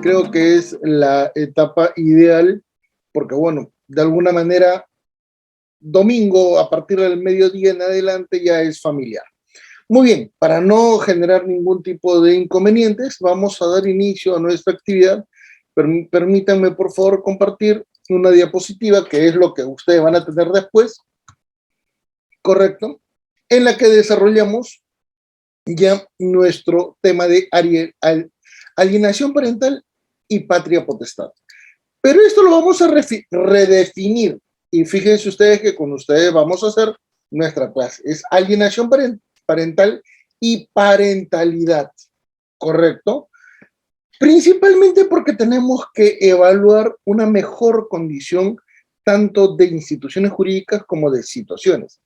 Creo que es la etapa ideal porque, bueno, de alguna manera, domingo a partir del mediodía en adelante ya es familiar. Muy bien, para no generar ningún tipo de inconvenientes, vamos a dar inicio a nuestra actividad. Permítanme, por favor, compartir una diapositiva, que es lo que ustedes van a tener después, correcto, en la que desarrollamos ya nuestro tema de alienación parental y patria potestad. Pero esto lo vamos a redefinir, y fíjense ustedes que con ustedes vamos a hacer nuestra clase. Es alienación parental y parentalidad, ¿correcto? Principalmente porque tenemos que evaluar una mejor condición tanto de instituciones jurídicas como de situaciones.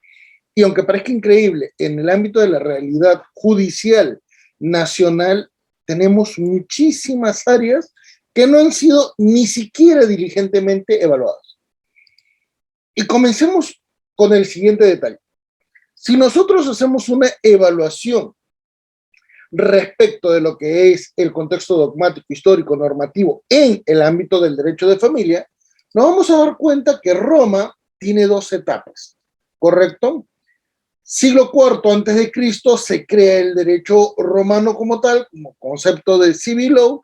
Y aunque parezca increíble, en el ámbito de la realidad judicial nacional tenemos muchísimas áreas que no han sido ni siquiera diligentemente evaluadas. Y comencemos con el siguiente detalle. Si nosotros hacemos una evaluación respecto de lo que es el contexto dogmático, histórico, normativo en el ámbito del derecho de familia, nos vamos a dar cuenta que Roma tiene dos etapas, ¿correcto? Siglo IV antes de Cristo se crea el derecho romano como tal, como concepto de civil law,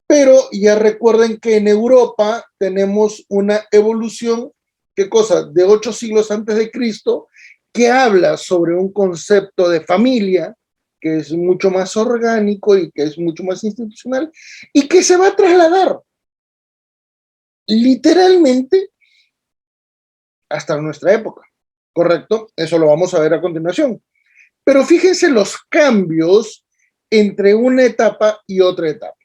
pero ya recuerden que en Europa tenemos una evolución, ¿qué cosa? De 8 siglos antes de Cristo, que habla sobre un concepto de familia que es mucho más orgánico y que es mucho más institucional y que se va a trasladar literalmente hasta nuestra época, ¿correcto? Eso lo vamos a ver a continuación. Pero fíjense los cambios entre una etapa y otra etapa.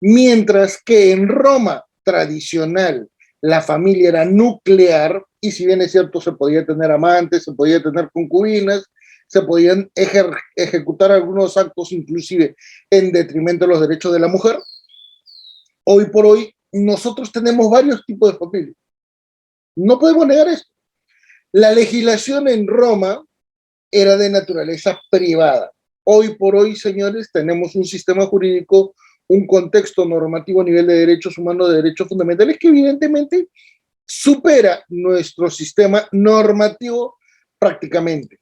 Mientras que en Roma tradicional la familia era nuclear, y si bien es cierto se podía tener amantes, se podía tener concubinas, se podían ejecutar algunos actos inclusive en detrimento de los derechos de la mujer, hoy por hoy nosotros tenemos varios tipos de familia. No podemos negar esto. La legislación en Roma era de naturaleza privada. Hoy por hoy, señores, tenemos un sistema jurídico, un contexto normativo a nivel de derechos humanos, de derechos fundamentales, que evidentemente supera nuestro sistema normativo prácticamente.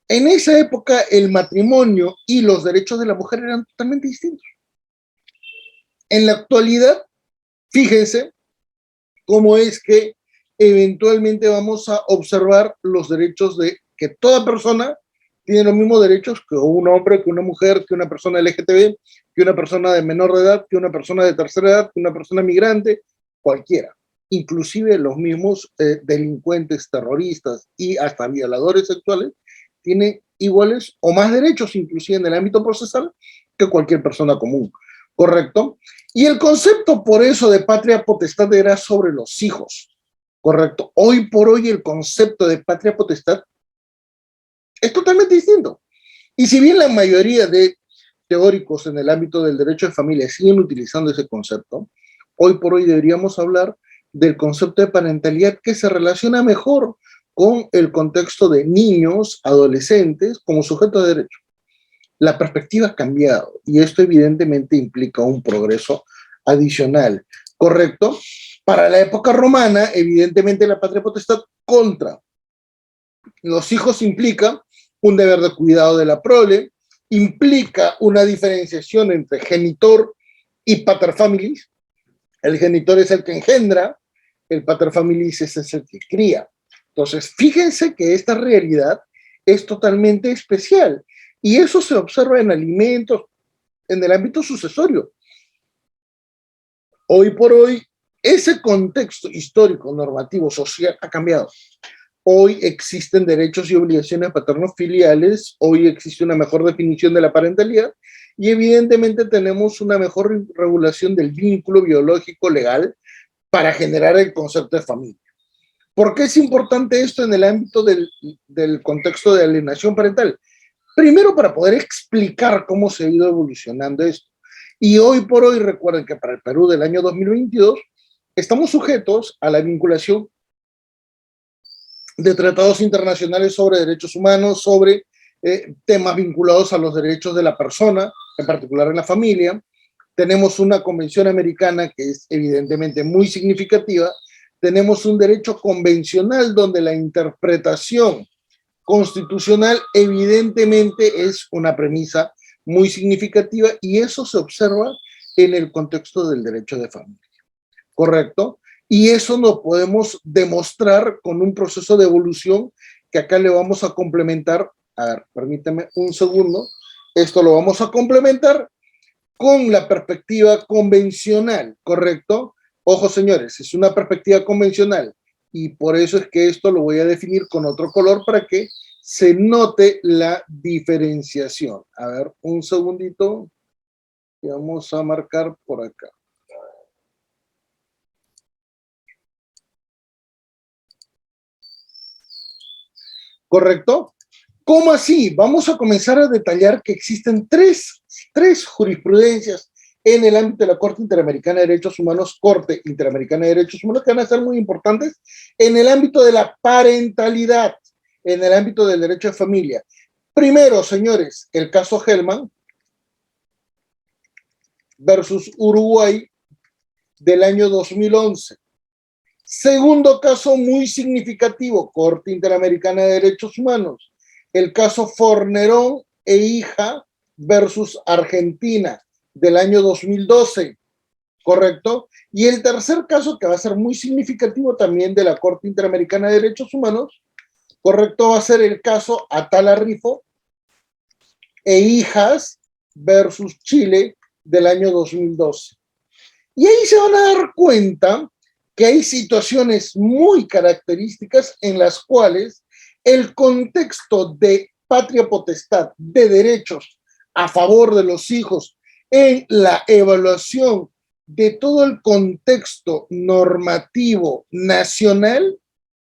En esa época, el matrimonio y los derechos de la mujer eran totalmente distintos. En la actualidad, fíjense cómo es que eventualmente vamos a observar los derechos de que toda persona tiene los mismos derechos que un hombre, que una mujer, que una persona LGTB, que una persona de menor de edad, que una persona de tercera edad, que una persona migrante, cualquiera. Inclusive los mismos delincuentes, terroristas y hasta violadores sexuales tienen iguales o más derechos, inclusive en el ámbito procesal, que cualquier persona común. ¿Correcto? Y el concepto, por eso, de patria potestad era sobre los hijos. ¿Correcto? Hoy por hoy el concepto de patria potestad es totalmente distinto. Y si bien la mayoría de teóricos en el ámbito del derecho de familia siguen utilizando ese concepto, hoy por hoy deberíamos hablar del concepto de parentalidad que se relaciona mejor con el contexto de niños, adolescentes, como sujetos de derecho. La perspectiva ha cambiado y esto evidentemente implica un progreso adicional, ¿correcto? Para la época romana, evidentemente la patria potestad contra los hijos implica un deber de cuidado de la prole, implica una diferenciación entre genitor y paterfamilis. El genitor es el que engendra, el paterfamilis es el que cría. Entonces, fíjense que esta realidad es totalmente especial y eso se observa en alimentos, en el ámbito sucesorio. Hoy por hoy, ese contexto histórico, normativo, social ha cambiado. Hoy existen derechos y obligaciones paterno-filiales, hoy existe una mejor definición de la parentalidad y evidentemente tenemos una mejor regulación del vínculo biológico legal para generar el concepto de familia. ¿Por qué es importante esto en el ámbito del contexto de alienación parental? Primero, para poder explicar cómo se ha ido evolucionando esto. Y hoy por hoy, recuerden que para el Perú del año 2022, estamos sujetos a la vinculación de tratados internacionales sobre derechos humanos, sobre temas vinculados a los derechos de la persona, en particular en la familia. Tenemos una convención americana que es evidentemente muy significativa. Tenemos un derecho convencional donde la interpretación constitucional evidentemente es una premisa muy significativa y eso se observa en el contexto del derecho de familia, ¿correcto? Y eso lo podemos demostrar con un proceso de evolución que acá le vamos a complementar. A ver, permítame un segundo. Esto lo vamos a complementar con la perspectiva convencional, ¿correcto? Ojo, señores, es una perspectiva convencional y por eso es que esto lo voy a definir con otro color para que se note la diferenciación. A ver, un segundito. Y vamos a marcar por acá. ¿Correcto? ¿Cómo así? Vamos a comenzar a detallar que existen tres jurisprudencias en el ámbito de la Corte Interamericana de Derechos Humanos, Corte Interamericana de Derechos Humanos, que van a ser muy importantes en el ámbito de la parentalidad, en el ámbito del derecho de familia. Primero, señores, el caso Hellman versus Uruguay del año 2011. Segundo caso muy significativo, Corte Interamericana de Derechos Humanos, el caso Fornerón e hija versus Argentina del año 2012, ¿correcto? Y el tercer caso, que va a ser muy significativo también de la Corte Interamericana de Derechos Humanos, ¿correcto? Va a ser el caso Atala Rifo e hijas versus Chile del año 2012. Y ahí se van a dar cuenta que hay situaciones muy características en las cuales el contexto de patria potestad, de derechos a favor de los hijos, en la evaluación de todo el contexto normativo nacional,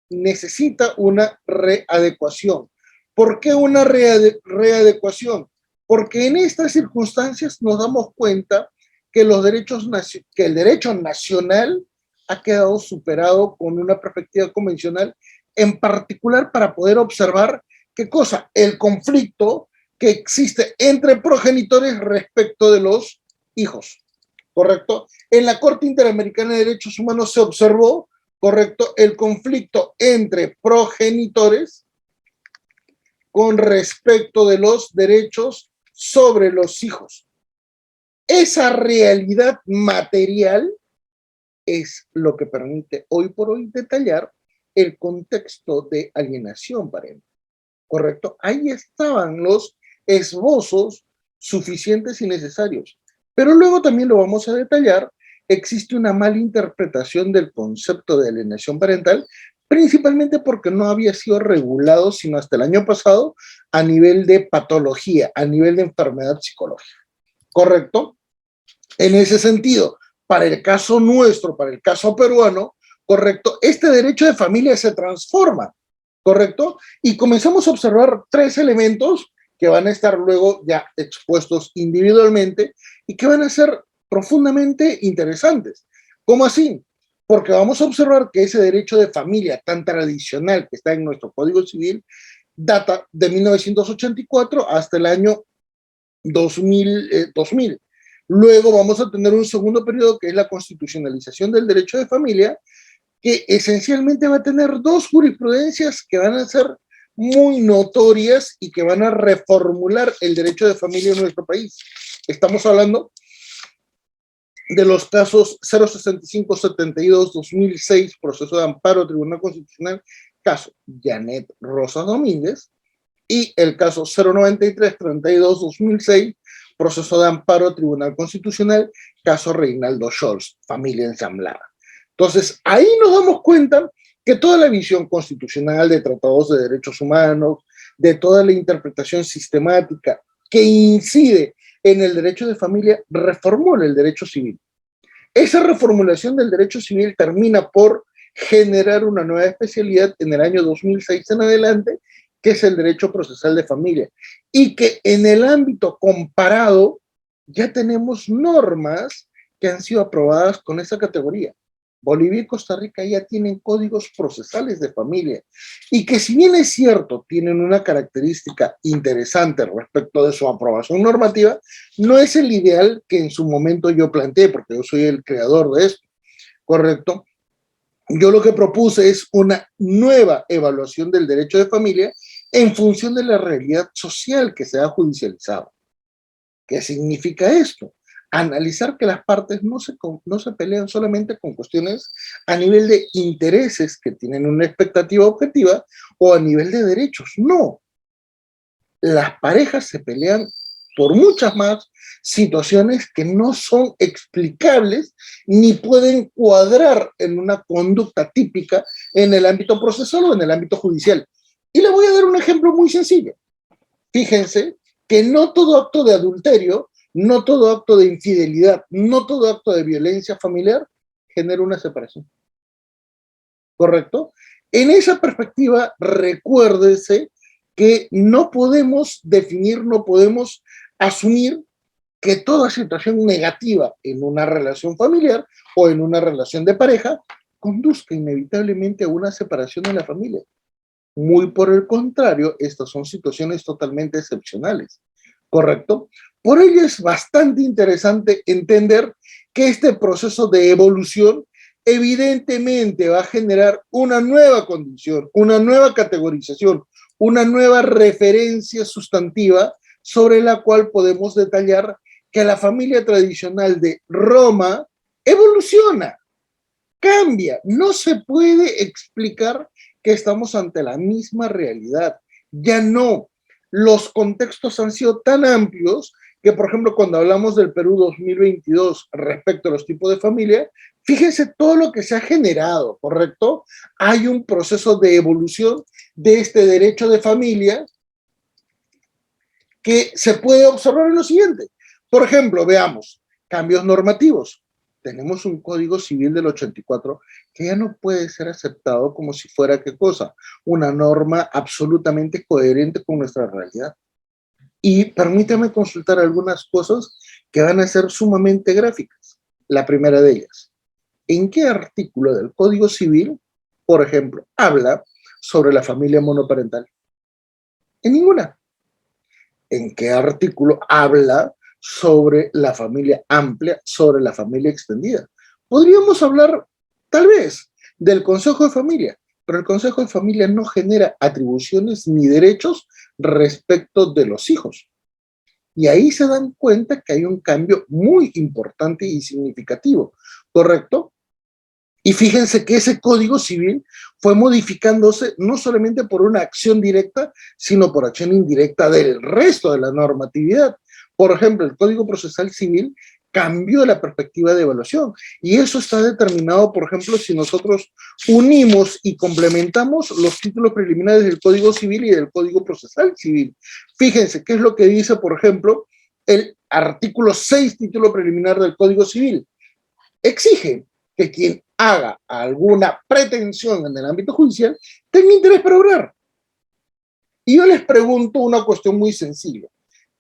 necesita una readecuación. ¿Por qué una readecuación? Porque en estas circunstancias nos damos cuenta que el derecho nacional ha quedado superado con una perspectiva convencional, en particular para poder observar qué cosa, el conflicto que existe entre progenitores respecto de los hijos, ¿correcto? En la Corte Interamericana de Derechos Humanos se observó, ¿correcto?, el conflicto entre progenitores con respecto de los derechos sobre los hijos. Esa realidad material es lo que permite hoy por hoy detallar el contexto de alienación parental, ¿correcto? Ahí estaban los esbozos suficientes y necesarios. Pero luego también lo vamos a detallar, existe una mala interpretación del concepto de alienación parental, principalmente porque no había sido regulado sino hasta el año pasado a nivel de patología, a nivel de enfermedad psicológica, ¿correcto? En ese sentido, para el caso nuestro, para el caso peruano, ¿correcto? Este derecho de familia se transforma, ¿correcto? Y comenzamos a observar tres elementos que van a estar luego ya expuestos individualmente y que van a ser profundamente interesantes. ¿Cómo así? Porque vamos a observar que ese derecho de familia tan tradicional que está en nuestro Código Civil data de 1984 hasta el año 2000. Luego vamos a tener un segundo periodo que es la constitucionalización del derecho de familia, que esencialmente va a tener dos jurisprudencias que van a ser muy notorias y que van a reformular el derecho de familia en nuestro país. Estamos hablando de los casos 065-72-2006, proceso de amparo, Tribunal Constitucional, caso Janet Rosa Domínguez, y el caso 093-32-2006, proceso de amparo, Tribunal Constitucional, caso Reinaldo Scholz, familia ensamblada. Entonces, ahí nos damos cuenta que toda la visión constitucional de tratados de derechos humanos, de toda la interpretación sistemática que incide en el derecho de familia, reformula el derecho civil. Esa reformulación del derecho civil termina por generar una nueva especialidad en el año 2006 en adelante, que es el derecho procesal de familia, y que en el ámbito comparado ya tenemos normas que han sido aprobadas con esa categoría. Bolivia y Costa Rica ya tienen códigos procesales de familia y que si bien es cierto, tienen una característica interesante respecto de su aprobación normativa, no es el ideal que en su momento yo planteé, porque yo soy el creador de esto, ¿correcto? Yo lo que propuse es una nueva evaluación del derecho de familia en función de la realidad social que se ha judicializado. ¿Qué significa esto? Analizar que las partes no se pelean solamente con cuestiones a nivel de intereses que tienen una expectativa objetiva o a nivel de derechos. No. Las parejas se pelean por muchas más situaciones que no son explicables ni pueden cuadrar en una conducta típica en el ámbito procesal o en el ámbito judicial. Y le voy a dar un ejemplo muy sencillo. Fíjense que no todo acto de adulterio, no todo acto de infidelidad, no todo acto de violencia familiar genera una separación. ¿Correcto? En esa perspectiva, recuérdese que no podemos definir, no podemos asumir que toda situación negativa en una relación familiar o en una relación de pareja conduzca inevitablemente a una separación de la familia. Muy por el contrario, estas son situaciones totalmente excepcionales, ¿correcto? Por ello es bastante interesante entender que este proceso de evolución evidentemente va a generar una nueva condición, una nueva categorización, una nueva referencia sustantiva sobre la cual podemos detallar que la familia tradicional de Roma evoluciona, cambia, no se puede explicar que estamos ante la misma realidad. Ya no. Los contextos han sido tan amplios que, por ejemplo, cuando hablamos del Perú 2022 respecto a los tipos de familia, fíjense todo lo que se ha generado, ¿correcto? Hay un proceso de evolución de este derecho de familia que se puede observar en lo siguiente. Por ejemplo, veamos, cambios normativos. Tenemos un Código Civil del 84 que ya no puede ser aceptado como si fuera, ¿qué cosa? Una norma absolutamente coherente con nuestra realidad. Y permítame consultar algunas cosas que van a ser sumamente gráficas. La primera de ellas, ¿en qué artículo del Código Civil, por ejemplo, habla sobre la familia monoparental? En ninguna. ¿En qué artículo habla sobre la familia amplia, sobre la familia extendida? Podríamos hablar, tal vez, del Consejo de Familia, pero el Consejo de Familia no genera atribuciones ni derechos respecto de los hijos. Y ahí se dan cuenta que hay un cambio muy importante y significativo, ¿correcto? Y fíjense que ese Código Civil fue modificándose no solamente por una acción directa, sino por acción indirecta del resto de la normatividad. Por ejemplo, el Código Procesal Civil cambió la perspectiva de evaluación y eso está determinado, por ejemplo, si nosotros unimos y complementamos los títulos preliminares del Código Civil y del Código Procesal Civil. Fíjense qué es lo que dice, por ejemplo, el artículo 6, título preliminar del Código Civil. Exige que quien haga alguna pretensión en el ámbito judicial tenga interés para obrar. Y yo les pregunto una cuestión muy sencilla.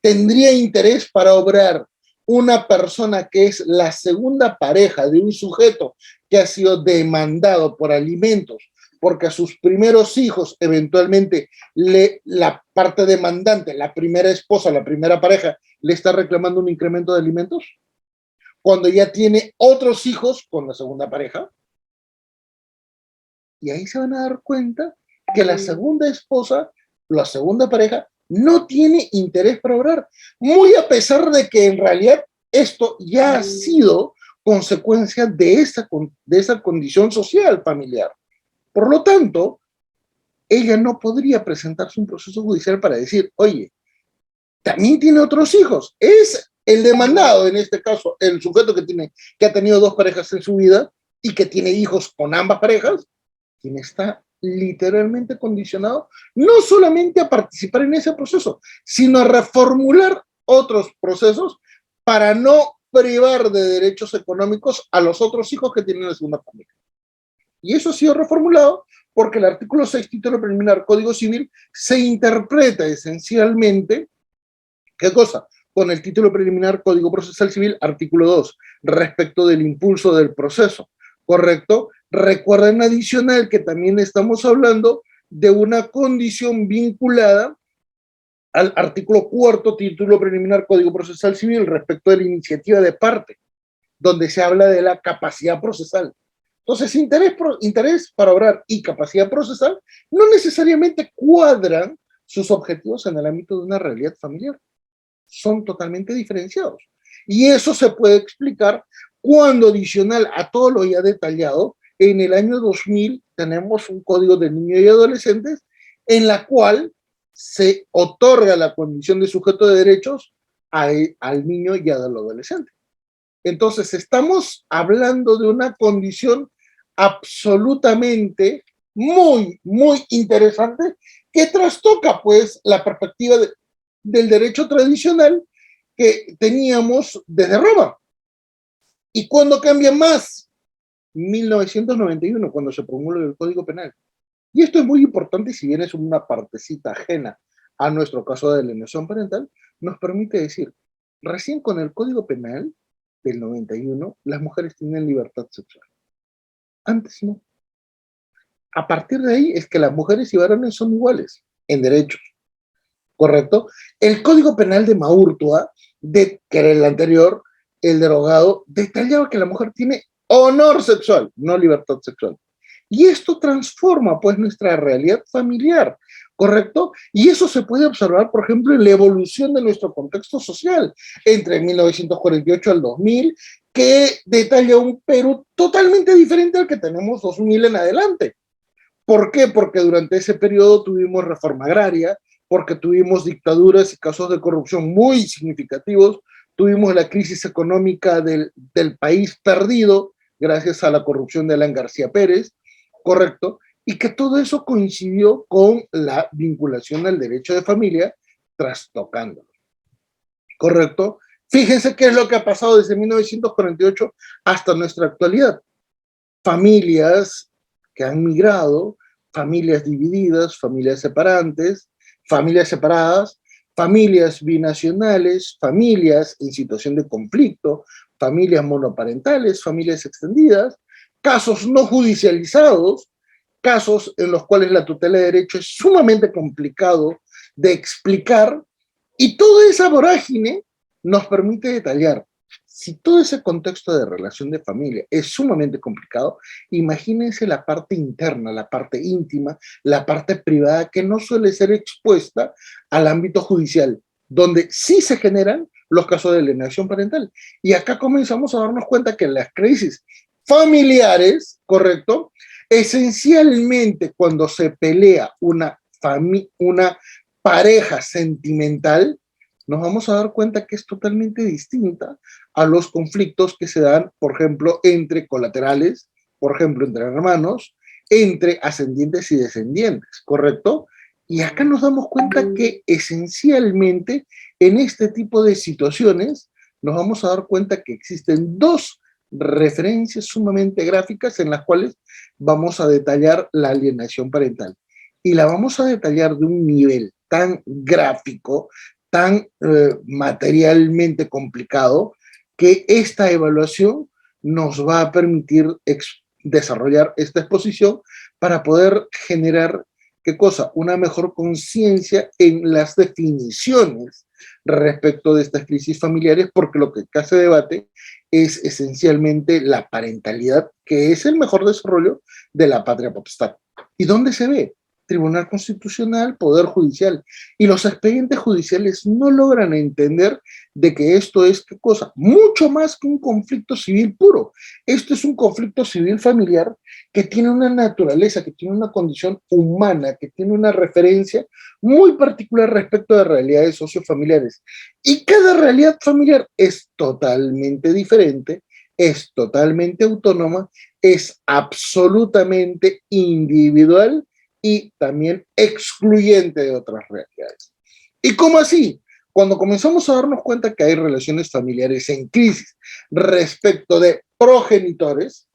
¿Tendría interés para obrar una persona que es la segunda pareja de un sujeto que ha sido demandado por alimentos porque a sus primeros hijos eventualmente la parte demandante, la primera esposa, la primera pareja, le está reclamando un incremento de alimentos? Cuando ya tiene otros hijos con la segunda pareja. Y ahí se van a dar cuenta que la segunda esposa, la segunda pareja, no tiene interés para obrar, muy a pesar de que en realidad esto ya ha sido consecuencia de esa condición social familiar. Por lo tanto, ella no podría presentarse un proceso judicial para decir, oye, también tiene otros hijos. Es el demandado, en este caso, el sujeto que ha tenido dos parejas en su vida y que tiene hijos con ambas parejas, quien está literalmente condicionado no solamente a participar en ese proceso, sino a reformular otros procesos para no privar de derechos económicos a los otros hijos que tienen la segunda familia. Y eso ha sido reformulado porque el artículo 6, título preliminar, Código Civil, se interpreta esencialmente, ¿qué cosa? Con el título preliminar, Código Procesal Civil, artículo 2, respecto del impulso del proceso. ¿correcto? Recuerden adicional que también estamos hablando de una condición vinculada al artículo 4, título preliminar, Código Procesal Civil, respecto de la iniciativa de parte, donde se habla de la capacidad procesal. Entonces, interés para obrar y capacidad procesal no necesariamente cuadran sus objetivos en el ámbito de una realidad familiar. Son totalmente diferenciados. Y eso se puede explicar cuando, adicional a todo lo ya detallado, en el año 2000 tenemos un código de niños y adolescentes en la cual se otorga la condición de sujeto de derechos al niño y al adolescente. Entonces, estamos hablando de una condición absolutamente muy interesante que trastoca, pues, la perspectiva del derecho tradicional que teníamos desde Roma. ¿Y cuándo cambia más? 1991, cuando se promulga el Código Penal. Y esto es muy importante, y si bien es una partecita ajena a nuestro caso de alienación parental, nos permite decir, recién con el Código Penal del 91, las mujeres tienen libertad sexual. Antes no. A partir de ahí es que las mujeres y varones son iguales en derechos, ¿correcto? El Código Penal de Maurtua, que era el anterior, el derogado, detallaba que la mujer tiene honor sexual, no libertad sexual. Y esto transforma, pues, nuestra realidad familiar, ¿correcto? Y eso se puede observar, por ejemplo, en la evolución de nuestro contexto social entre 1948 al 2000, que detalla un Perú totalmente diferente al que tenemos 2000 en adelante. ¿Por qué? Porque durante ese periodo tuvimos reforma agraria, porque tuvimos dictaduras y casos de corrupción muy significativos, tuvimos la crisis económica del país perdido gracias a la corrupción de Alan García Pérez, ¿correcto? Y que todo eso coincidió con la vinculación al derecho de familia, trastocándolo, ¿correcto? Fíjense qué es lo que ha pasado desde 1948 hasta nuestra actualidad. Familias que han migrado, familias divididas, familias separantes, familias separadas, familias binacionales, familias en situación de conflicto, familias monoparentales, familias extendidas, casos no judicializados, casos en los cuales la tutela de derecho es sumamente complicado de explicar, y toda esa vorágine nos permite detallar. Si todo ese contexto de relación de familia es sumamente complicado, imagínense la parte interna, la parte íntima, la parte privada que no suele ser expuesta al ámbito judicial, donde sí se generan los casos de alienación parental. Y acá comenzamos a darnos cuenta que las crisis familiares, ¿correcto? Esencialmente cuando se pelea una pareja sentimental, nos vamos a dar cuenta que es totalmente distinta a los conflictos que se dan, por ejemplo, entre colaterales, por ejemplo, entre hermanos, entre ascendientes y descendientes, ¿correcto? Y acá nos damos cuenta que esencialmente en este tipo de situaciones nos vamos a dar cuenta que existen dos referencias sumamente gráficas en las cuales vamos a detallar la alienación parental. Y la vamos a detallar de un nivel tan gráfico, tan materialmente complicado, que esta evaluación nos va a permitir desarrollar esta exposición para poder generar, ¿qué cosa? Una mejor conciencia en las definiciones respecto de estas crisis familiares, porque lo que acá se debate es esencialmente la parentalidad, que es el mejor desarrollo de la patria potestad. ¿Y dónde se ve? Tribunal Constitucional, Poder Judicial. Y los expedientes judiciales no logran entender de que esto es, ¿qué cosa? Mucho más que un conflicto civil puro. Esto es un conflicto civil familiar que tiene una naturaleza, que tiene una condición humana, que tiene una referencia muy particular respecto de realidades sociofamiliares. Y cada realidad familiar es totalmente diferente, es totalmente autónoma, es absolutamente individual y también excluyente de otras realidades. ¿Y cómo así? Cuando comenzamos a darnos cuenta que hay relaciones familiares en crisis respecto de progenitores,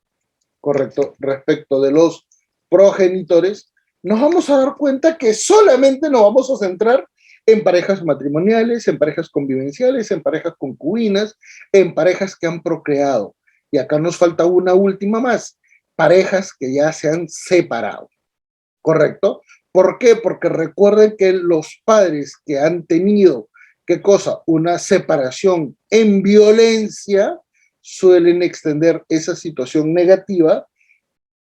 correcto, respecto de los progenitores, nos vamos a dar cuenta que solamente nos vamos a centrar en parejas matrimoniales, en parejas convivenciales, en parejas concubinas, en parejas que han procreado. Y acá nos falta una última más, parejas que ya se han separado, ¿correcto? ¿Por qué? Porque recuerden que los padres que han tenido, ¿qué cosa? Una separación en violencia, suelen extender esa situación negativa,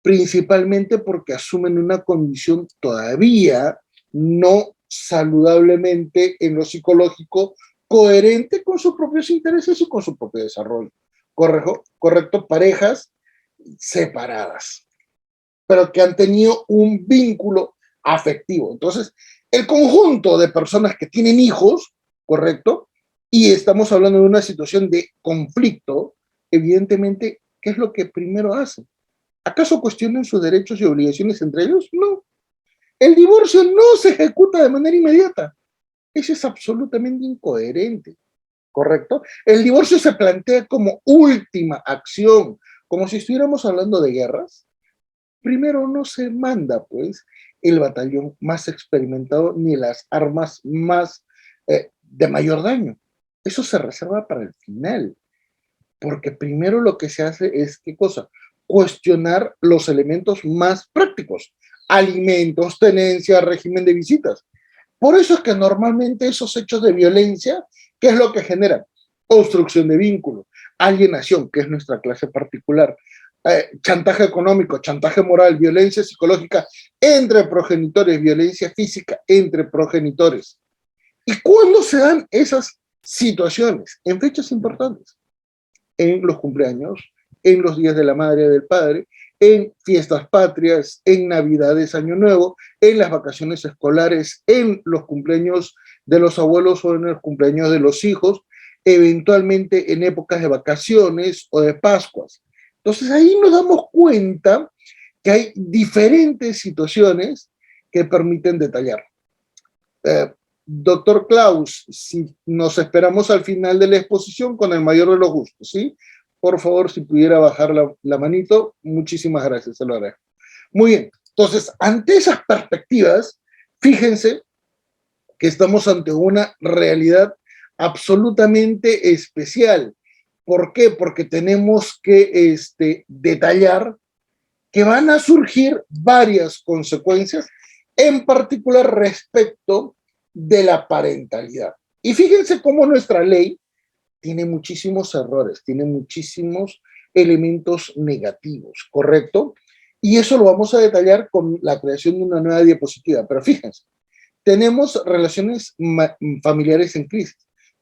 principalmente porque asumen una condición todavía no saludablemente en lo psicológico, coherente con sus propios intereses y con su propio desarrollo. ¿Correcto? Correcto, parejas separadas, pero que han tenido un vínculo afectivo. Entonces, el conjunto de personas que tienen hijos, ¿correcto? Y estamos hablando de una situación de conflicto, evidentemente, ¿qué es lo que primero hacen? ¿Acaso cuestionan sus derechos y obligaciones entre ellos? No. El divorcio no se ejecuta de manera inmediata. Eso es absolutamente incoherente, ¿correcto? El divorcio se plantea como última acción, como si estuviéramos hablando de guerras. Primero no se manda, pues, el batallón más experimentado ni las armas más de mayor daño. Eso se reserva para el final, porque primero lo que se hace es, ¿qué cosa? Cuestionar los elementos más prácticos, alimentos, tenencia, régimen de visitas. Por eso es que normalmente esos hechos de violencia, ¿qué es lo que generan? Obstrucción de vínculo, alienación, que es nuestra clase particular, chantaje económico, chantaje moral, violencia psicológica entre progenitores, violencia física entre progenitores. ¿Y cuándo se dan esas situaciones? En fechas importantes, en los cumpleaños, en los días de la madre y del padre, en fiestas patrias, en Navidades, Año Nuevo, en las vacaciones escolares, en los cumpleaños de los abuelos o en los cumpleaños de los hijos, eventualmente en épocas de vacaciones o de Pascuas. Entonces ahí nos damos cuenta que hay diferentes situaciones que permiten detallar. Doctor Klaus, si nos esperamos al final de la exposición con el mayor de los gustos, ¿sí? Por favor, si pudiera bajar la manito, muchísimas gracias, se lo agradezco. Muy bien, entonces, ante esas perspectivas, fíjense que estamos ante una realidad absolutamente especial. ¿Por qué? Porque tenemos que detallar que van a surgir varias consecuencias, en particular respecto de la parentalidad. Y fíjense cómo nuestra ley tiene muchísimos errores, tiene muchísimos elementos negativos, ¿correcto? Y eso lo vamos a detallar con la creación de una nueva diapositiva. Pero fíjense, tenemos relaciones familiares en crisis,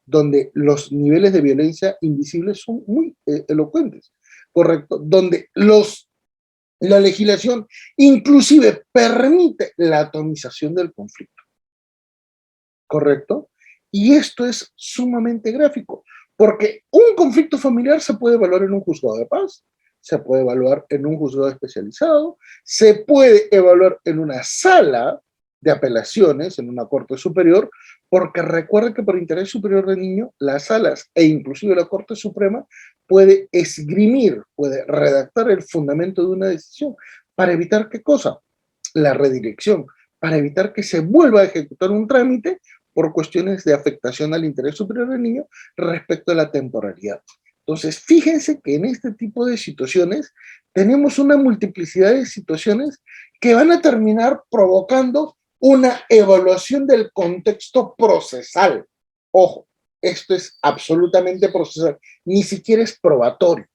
donde los niveles de violencia invisibles son muy elocuentes, ¿correcto? Donde la legislación inclusive permite la atomización del conflicto, ¿correcto? Y esto es sumamente gráfico, porque un conflicto familiar se puede evaluar en un juzgado de paz, se puede evaluar en un juzgado especializado, se puede evaluar en una sala de apelaciones, en una corte superior, porque recuerda que por interés superior del niño, las salas e inclusive la Corte Suprema puede esgrimir, puede redactar el fundamento de una decisión para evitar qué cosa, la redirección, para evitar que se vuelva a ejecutar un trámite por cuestiones de afectación al interés superior del niño respecto a la temporalidad. Entonces, fíjense que en este tipo de situaciones tenemos una multiplicidad de situaciones que van a terminar provocando una evaluación del contexto procesal. Ojo, esto es absolutamente procesal, ni siquiera es probatorio,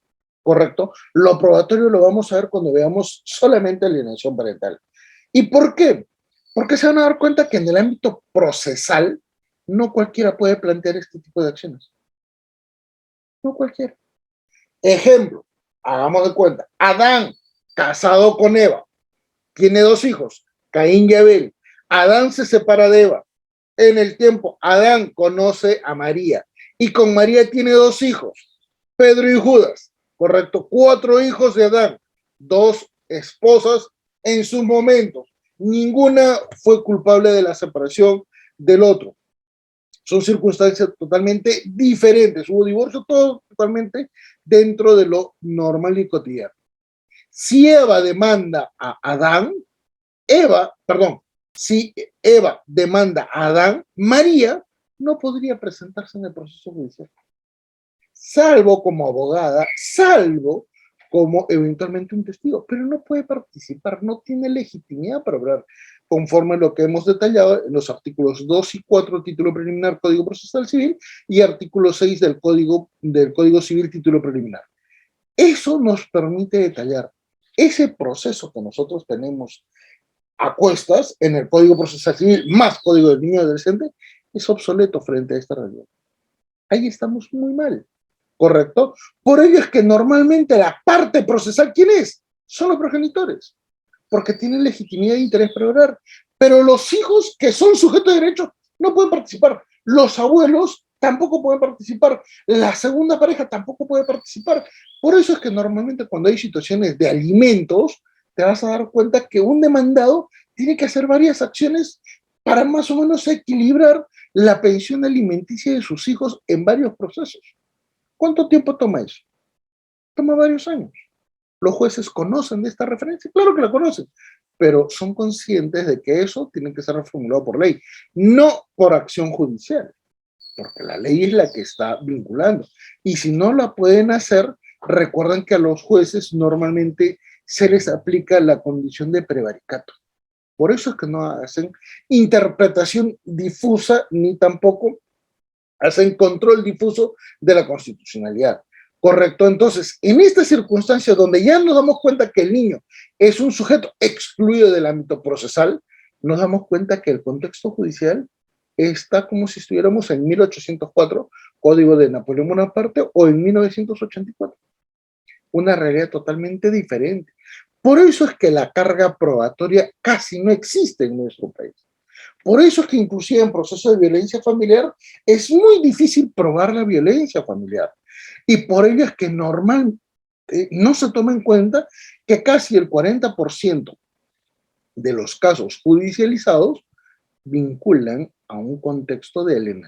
¿correcto? Lo probatorio lo vamos a ver cuando veamos solamente alienación parental. ¿Y por qué? Porque se van a dar cuenta que en el ámbito procesal no cualquiera puede plantear este tipo de acciones. No cualquiera. Ejemplo, hagamos de cuenta, Adán, casado con Eva, tiene dos hijos, Caín y Abel. Adán se separa de Eva. En el tiempo, Adán conoce a María y con María tiene dos hijos, Pedro y Judas, correcto, 4 hijos de Adán, 2 esposas en sus momentos. Ninguna fue culpable de la separación del otro. Son circunstancias totalmente diferentes. Hubo divorcio, todo totalmente dentro de lo normal y cotidiano. Si Eva demanda a Adán, si Eva demanda a Adán, María no podría presentarse en el proceso judicial, salvo como abogada, salvo como eventualmente un testigo, pero no puede participar, no tiene legitimidad para hablar, conforme a lo que hemos detallado en los artículos 2 y 4, título preliminar, Código Procesal Civil, y artículo 6 del Código Civil, título preliminar. Eso nos permite detallar ese proceso que nosotros tenemos a cuestas en el Código Procesal Civil, más Código del Niño y Adolescente, es obsoleto frente a esta realidad. Ahí estamos muy mal, ¿correcto? Por ello es que normalmente la parte procesal, ¿quién es? Son los progenitores, porque tienen legitimidad e interés para hablar. Pero los hijos que son sujetos de derecho no pueden participar. Los abuelos tampoco pueden participar. La segunda pareja tampoco puede participar. Por eso es que normalmente cuando hay situaciones de alimentos, te vas a dar cuenta que un demandado tiene que hacer varias acciones para más o menos equilibrar la pensión alimenticia de sus hijos en varios procesos. ¿Cuánto tiempo toma eso? Toma varios años. ¿Los jueces conocen de esta referencia? Claro que la conocen, pero son conscientes de que eso tiene que ser reformulado por ley, no por acción judicial, porque la ley es la que está vinculando. Y si no la pueden hacer, recuerden que a los jueces normalmente se les aplica la condición de prevaricato. Por eso es que no hacen interpretación difusa ni tampoco hacen control difuso de la constitucionalidad. Correcto, entonces, en esta circunstancia donde ya nos damos cuenta que el niño es un sujeto excluido del ámbito procesal, nos damos cuenta que el contexto judicial está como si estuviéramos en 1804, Código de Napoleón Bonaparte, o en 1984. Una realidad totalmente diferente. Por eso es que la carga probatoria casi no existe en nuestro país. Por eso es que inclusive en procesos de violencia familiar es muy difícil probar la violencia familiar. Y por ello es que no se toma en cuenta que casi el 40% de los casos judicializados vinculan a un contexto de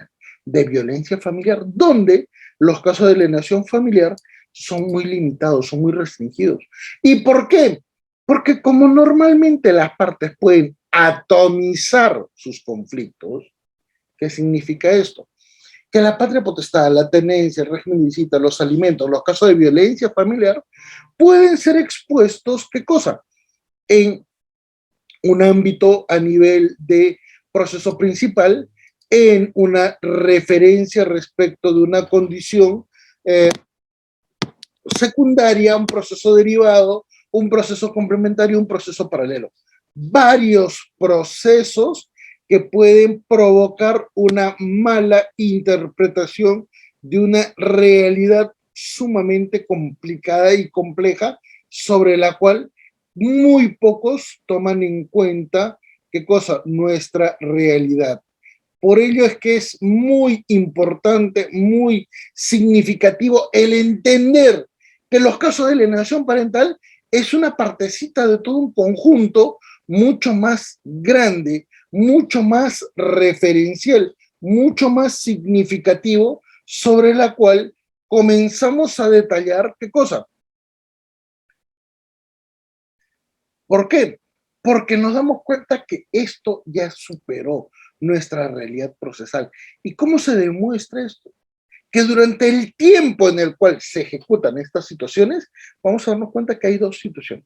violencia familiar, donde los casos de alienación familiar son muy limitados, son muy restringidos. ¿Y por qué? Porque como normalmente las partes pueden atomizar sus conflictos, ¿qué significa esto? Que la patria potestad, la tenencia, el régimen de visita, los alimentos, los casos de violencia familiar, pueden ser expuestos, ¿qué cosa? En un ámbito a nivel de proceso principal, en una referencia respecto de una condición secundaria, un proceso derivado, un proceso complementario, un proceso paralelo. Varios procesos que pueden provocar una mala interpretación de una realidad sumamente complicada y compleja sobre la cual muy pocos toman en cuenta, ¿qué cosa? Nuestra realidad. Por ello es que es muy importante, muy significativo el entender que los casos de alienación parental es una partecita de todo un conjunto mucho más grande, mucho más referencial, mucho más significativo, sobre la cual comenzamos a detallar qué cosa. ¿Por qué? Porque nos damos cuenta que esto ya superó nuestra realidad procesal. ¿Y cómo se demuestra esto? Que durante el tiempo en el cual se ejecutan estas situaciones, vamos a darnos cuenta que hay dos situaciones.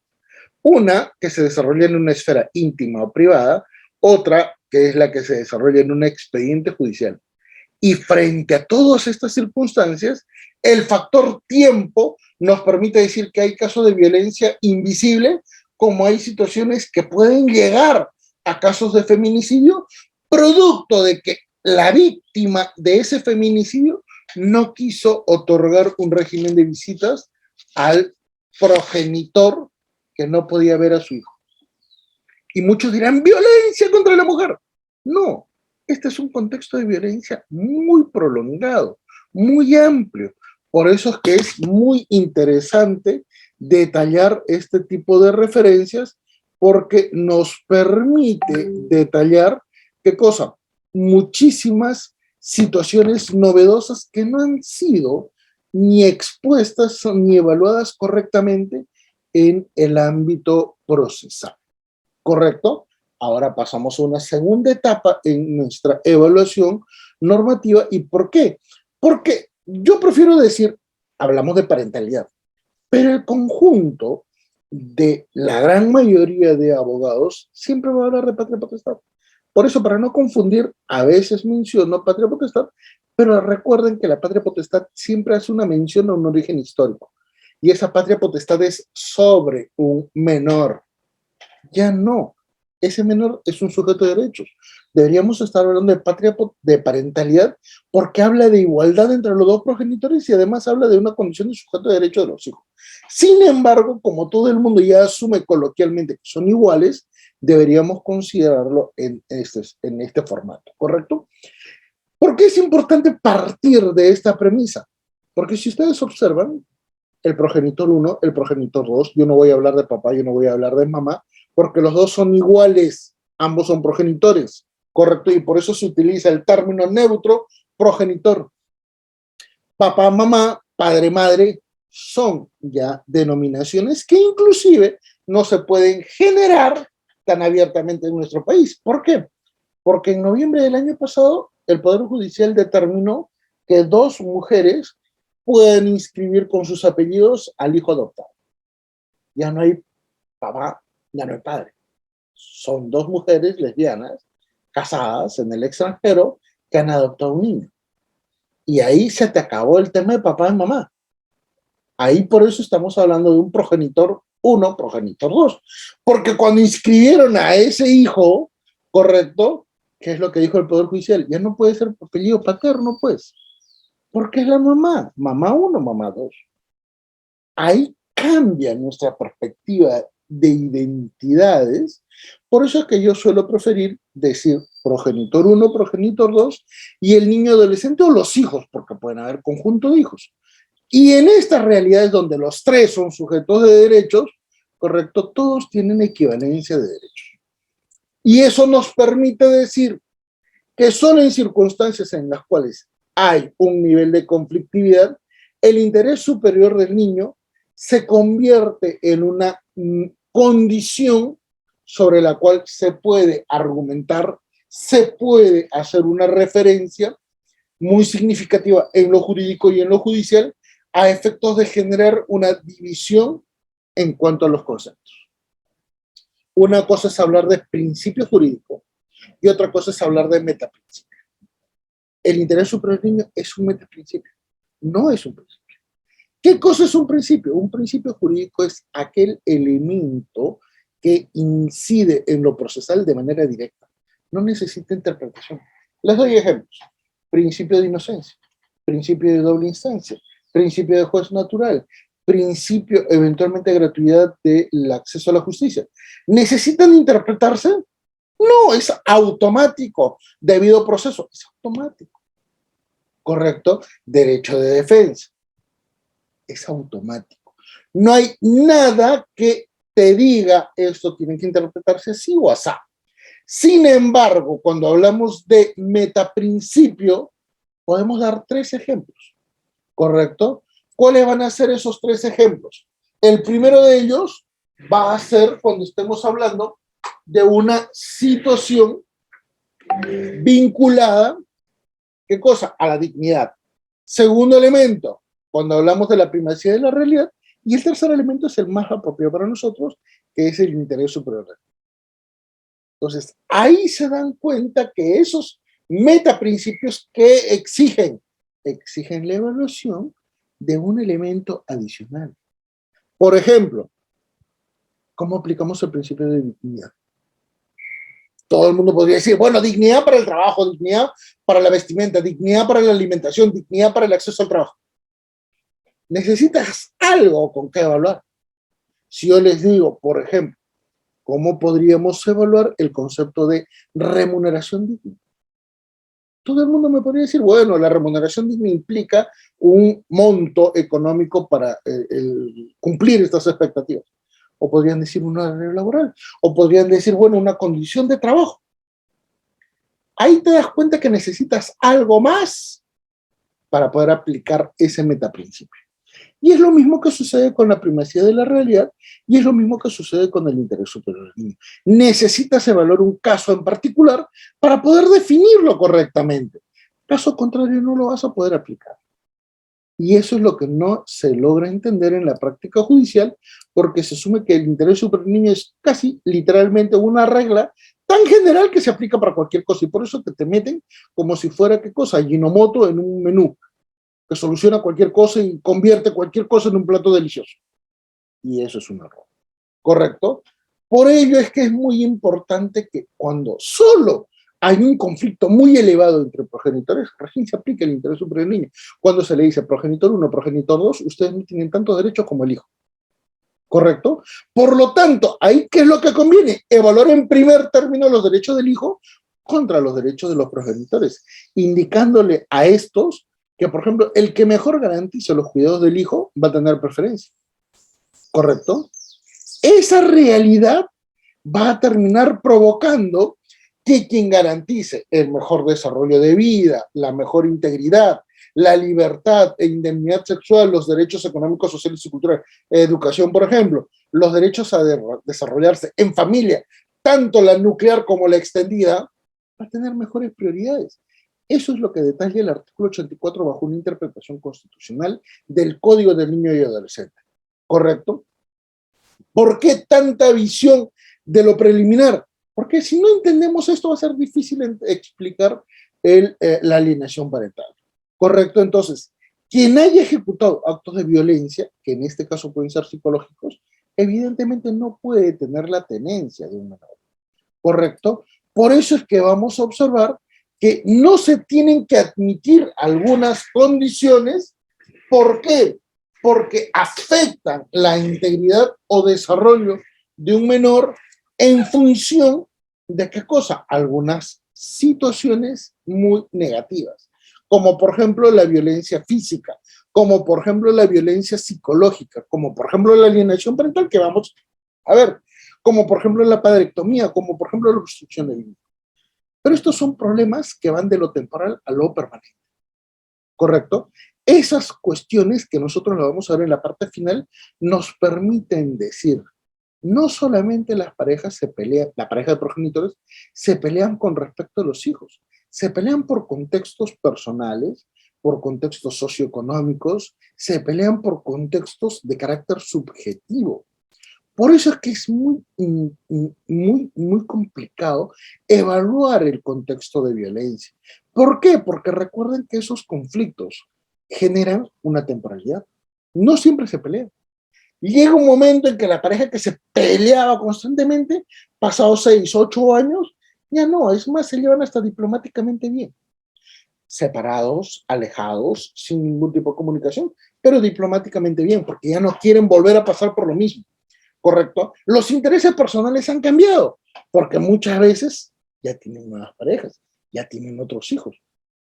Una que se desarrolla en una esfera íntima o privada, otra que es la que se desarrolla en un expediente judicial. Y frente a todas estas circunstancias, el factor tiempo nos permite decir que hay casos de violencia invisible, como hay situaciones que pueden llegar a casos de feminicidio, producto de que la víctima de ese feminicidio no quiso otorgar un régimen de visitas al progenitor que no podía ver a su hijo. Y muchos dirán, violencia contra la mujer. No, este es un contexto de violencia muy prolongado, muy amplio. Por eso es que es muy interesante detallar este tipo de referencias, porque nos permite detallar, ¿qué cosa? Muchísimas situaciones novedosas que no han sido ni expuestas ni evaluadas correctamente en el ámbito procesal. ¿Correcto? Ahora pasamos a una segunda etapa en nuestra evaluación normativa. ¿Y por qué? Porque yo prefiero decir, hablamos de parentalidad, Pero el conjunto de la gran mayoría de abogados siempre va a hablar de patria potestad. Por eso, para no confundir, a veces menciono patria potestad, pero recuerden que la patria potestad siempre hace una mención a un origen histórico. Y esa patria potestad es sobre un menor. Ya no. Ese menor es un sujeto de derechos. Deberíamos estar hablando de patria de parentalidad porque habla de igualdad entre los dos progenitores y además habla de una condición de sujeto de derecho de los hijos. Sin embargo, como todo el mundo ya asume coloquialmente que son iguales, deberíamos considerarlo en este formato, ¿correcto? ¿Por qué es importante partir de esta premisa? Porque si ustedes observan, el progenitor uno, el progenitor 2, yo no voy a hablar de papá, yo no voy a hablar de mamá, porque los dos son iguales, ambos son progenitores, ¿correcto? Y por eso se utiliza el término neutro, progenitor. Papá, mamá, padre, madre, son ya denominaciones que inclusive no se pueden generar tan abiertamente en nuestro país. ¿Por qué? Porque en noviembre del año pasado el Poder Judicial determinó que dos mujeres pueden inscribir con sus apellidos al hijo adoptado. Ya no hay papá, ya no hay padre. Son dos mujeres lesbianas casadas en el extranjero que han adoptado un niño. Y ahí se te acabó el tema de papá y mamá. Ahí por eso estamos hablando de un progenitor 1, progenitor 2. Porque cuando inscribieron a ese hijo, correcto, ¿qué es lo que dijo el Poder Judicial? Ya no puede ser apellido paterno, pues. Porque es la mamá. Mamá 1, mamá 2. Ahí cambia nuestra perspectiva de identidades. Por eso es que yo suelo preferir decir progenitor 1, progenitor 2 y el niño adolescente o los hijos, porque pueden haber conjunto de hijos. Y en estas realidades donde los tres son sujetos de derechos, correcto, todos tienen equivalencia de derechos. Y eso nos permite decir que solo en circunstancias en las cuales hay un nivel de conflictividad, el interés superior del niño se convierte en una condición sobre la cual se puede argumentar, se puede hacer una referencia muy significativa en lo jurídico y en lo judicial a efectos de generar una división en cuanto a los conceptos. Una cosa es hablar de principio jurídico y otra cosa es hablar de metaprincipio. El interés superior del niño es un metaprincipio, no es un principio. ¿Qué cosa es un principio? Un principio jurídico es aquel elemento que incide en lo procesal de manera directa. No necesita interpretación. Les doy ejemplos. Principio de inocencia, principio de doble instancia, principio de juez natural, principio eventualmente de gratuidad del acceso a la justicia. ¿Necesitan interpretarse? No, es automático. Debido proceso, es automático. ¿Correcto? Derecho de defensa, es automático. No hay nada que te diga esto tiene que interpretarse así o así. Sin embargo, cuando hablamos de metaprincipio, podemos dar 3 ejemplos, ¿correcto? ¿Cuáles van a ser esos 3 ejemplos? El primero de ellos va a ser cuando estemos hablando de una situación vinculada, ¿qué cosa? A la dignidad. Segundo elemento, cuando hablamos de la primacía de la realidad. Y el tercer elemento es el más apropiado para nosotros, que es el interés superior. Entonces, ahí se dan cuenta que esos metaprincipios que exigen la evaluación de un elemento adicional. Por ejemplo, ¿cómo aplicamos el principio de dignidad? Todo el mundo podría decir, bueno, dignidad para el trabajo, dignidad para la vestimenta, dignidad para la alimentación, dignidad para el acceso al trabajo. Necesitas algo con qué evaluar. Si yo les digo, por ejemplo, ¿cómo podríamos evaluar el concepto de remuneración digna? Todo el mundo me podría decir, bueno, la remuneración digna implica un monto económico para cumplir estas expectativas. O podrían decir un horario laboral. O podrían decir, bueno, una condición de trabajo. Ahí te das cuenta que necesitas algo más para poder aplicar ese metaprincipio. Y es lo mismo que sucede con la primacía de la realidad y es lo mismo que sucede con el interés superior del niño. Necesitas evaluar un caso en particular para poder definirlo correctamente. Caso contrario, no lo vas a poder aplicar. Y eso es lo que no se logra entender en la práctica judicial, porque se asume que el interés superior del niño es casi literalmente una regla tan general que se aplica para cualquier cosa. Y por eso que te meten como si fuera, ¿qué cosa? Ajinomoto en un menú, que soluciona cualquier cosa y convierte cualquier cosa en un plato delicioso. Y eso es un error. ¿Correcto? Por ello es que es muy importante que cuando solo hay un conflicto muy elevado entre progenitores, recién se aplica el interés superior del niño. Cuando se le dice progenitor 1, progenitor 2, ustedes no tienen tantos derechos como el hijo. ¿Correcto? Por lo tanto, ahí, ¿qué es lo que conviene? Evaluar en primer término los derechos del hijo contra los derechos de los progenitores, indicándole a estos que, por ejemplo, el que mejor garantice los cuidados del hijo va a tener preferencia. ¿Correcto? Esa realidad va a terminar provocando que quien garantice el mejor desarrollo de vida, la mejor integridad, la libertad e indemnidad sexual, los derechos económicos, sociales y culturales, educación, por ejemplo, los derechos a desarrollarse en familia, tanto la nuclear como la extendida, va a tener mejores prioridades. Eso es lo que detalla el artículo 84 bajo una interpretación constitucional del Código del Niño y Adolescente. ¿Correcto? ¿Por qué tanta visión de lo preliminar? Porque si no entendemos esto va a ser difícil explicar la alienación parental. ¿Correcto? Entonces, quien haya ejecutado actos de violencia, que en este caso pueden ser psicológicos, evidentemente no puede tener la tenencia de un menor. ¿Correcto? Por eso es que vamos a observar que no se tienen que admitir algunas condiciones. ¿Por qué? Porque afectan la integridad o desarrollo de un menor en función de qué cosa, algunas situaciones muy negativas, como por ejemplo la violencia física, como por ejemplo la violencia psicológica, como por ejemplo la alienación parental que vamos a ver, como por ejemplo la padrectomía, como por ejemplo la obstrucción de vínculo. Pero estos son problemas que van de lo temporal a lo permanente. ¿Correcto? Esas cuestiones que nosotros lo vamos a ver en la parte final nos permiten decir, no solamente las parejas se pelean, la pareja de progenitores se pelean con respecto a los hijos, se pelean por contextos personales, por contextos socioeconómicos, se pelean por contextos de carácter subjetivo. Por eso es que es muy complicado evaluar el contexto de violencia. ¿Por qué? Porque recuerden que esos conflictos generan una temporalidad. No siempre se pelean. Llega un momento en que la pareja que se peleaba constantemente, pasados 6, 8 años, ya no, es más, se llevan hasta diplomáticamente bien. Separados, alejados, sin ningún tipo de comunicación, pero diplomáticamente bien, porque ya no quieren volver a pasar por lo mismo. ¿Correcto? Los intereses personales han cambiado, porque muchas veces ya tienen nuevas parejas, ya tienen otros hijos.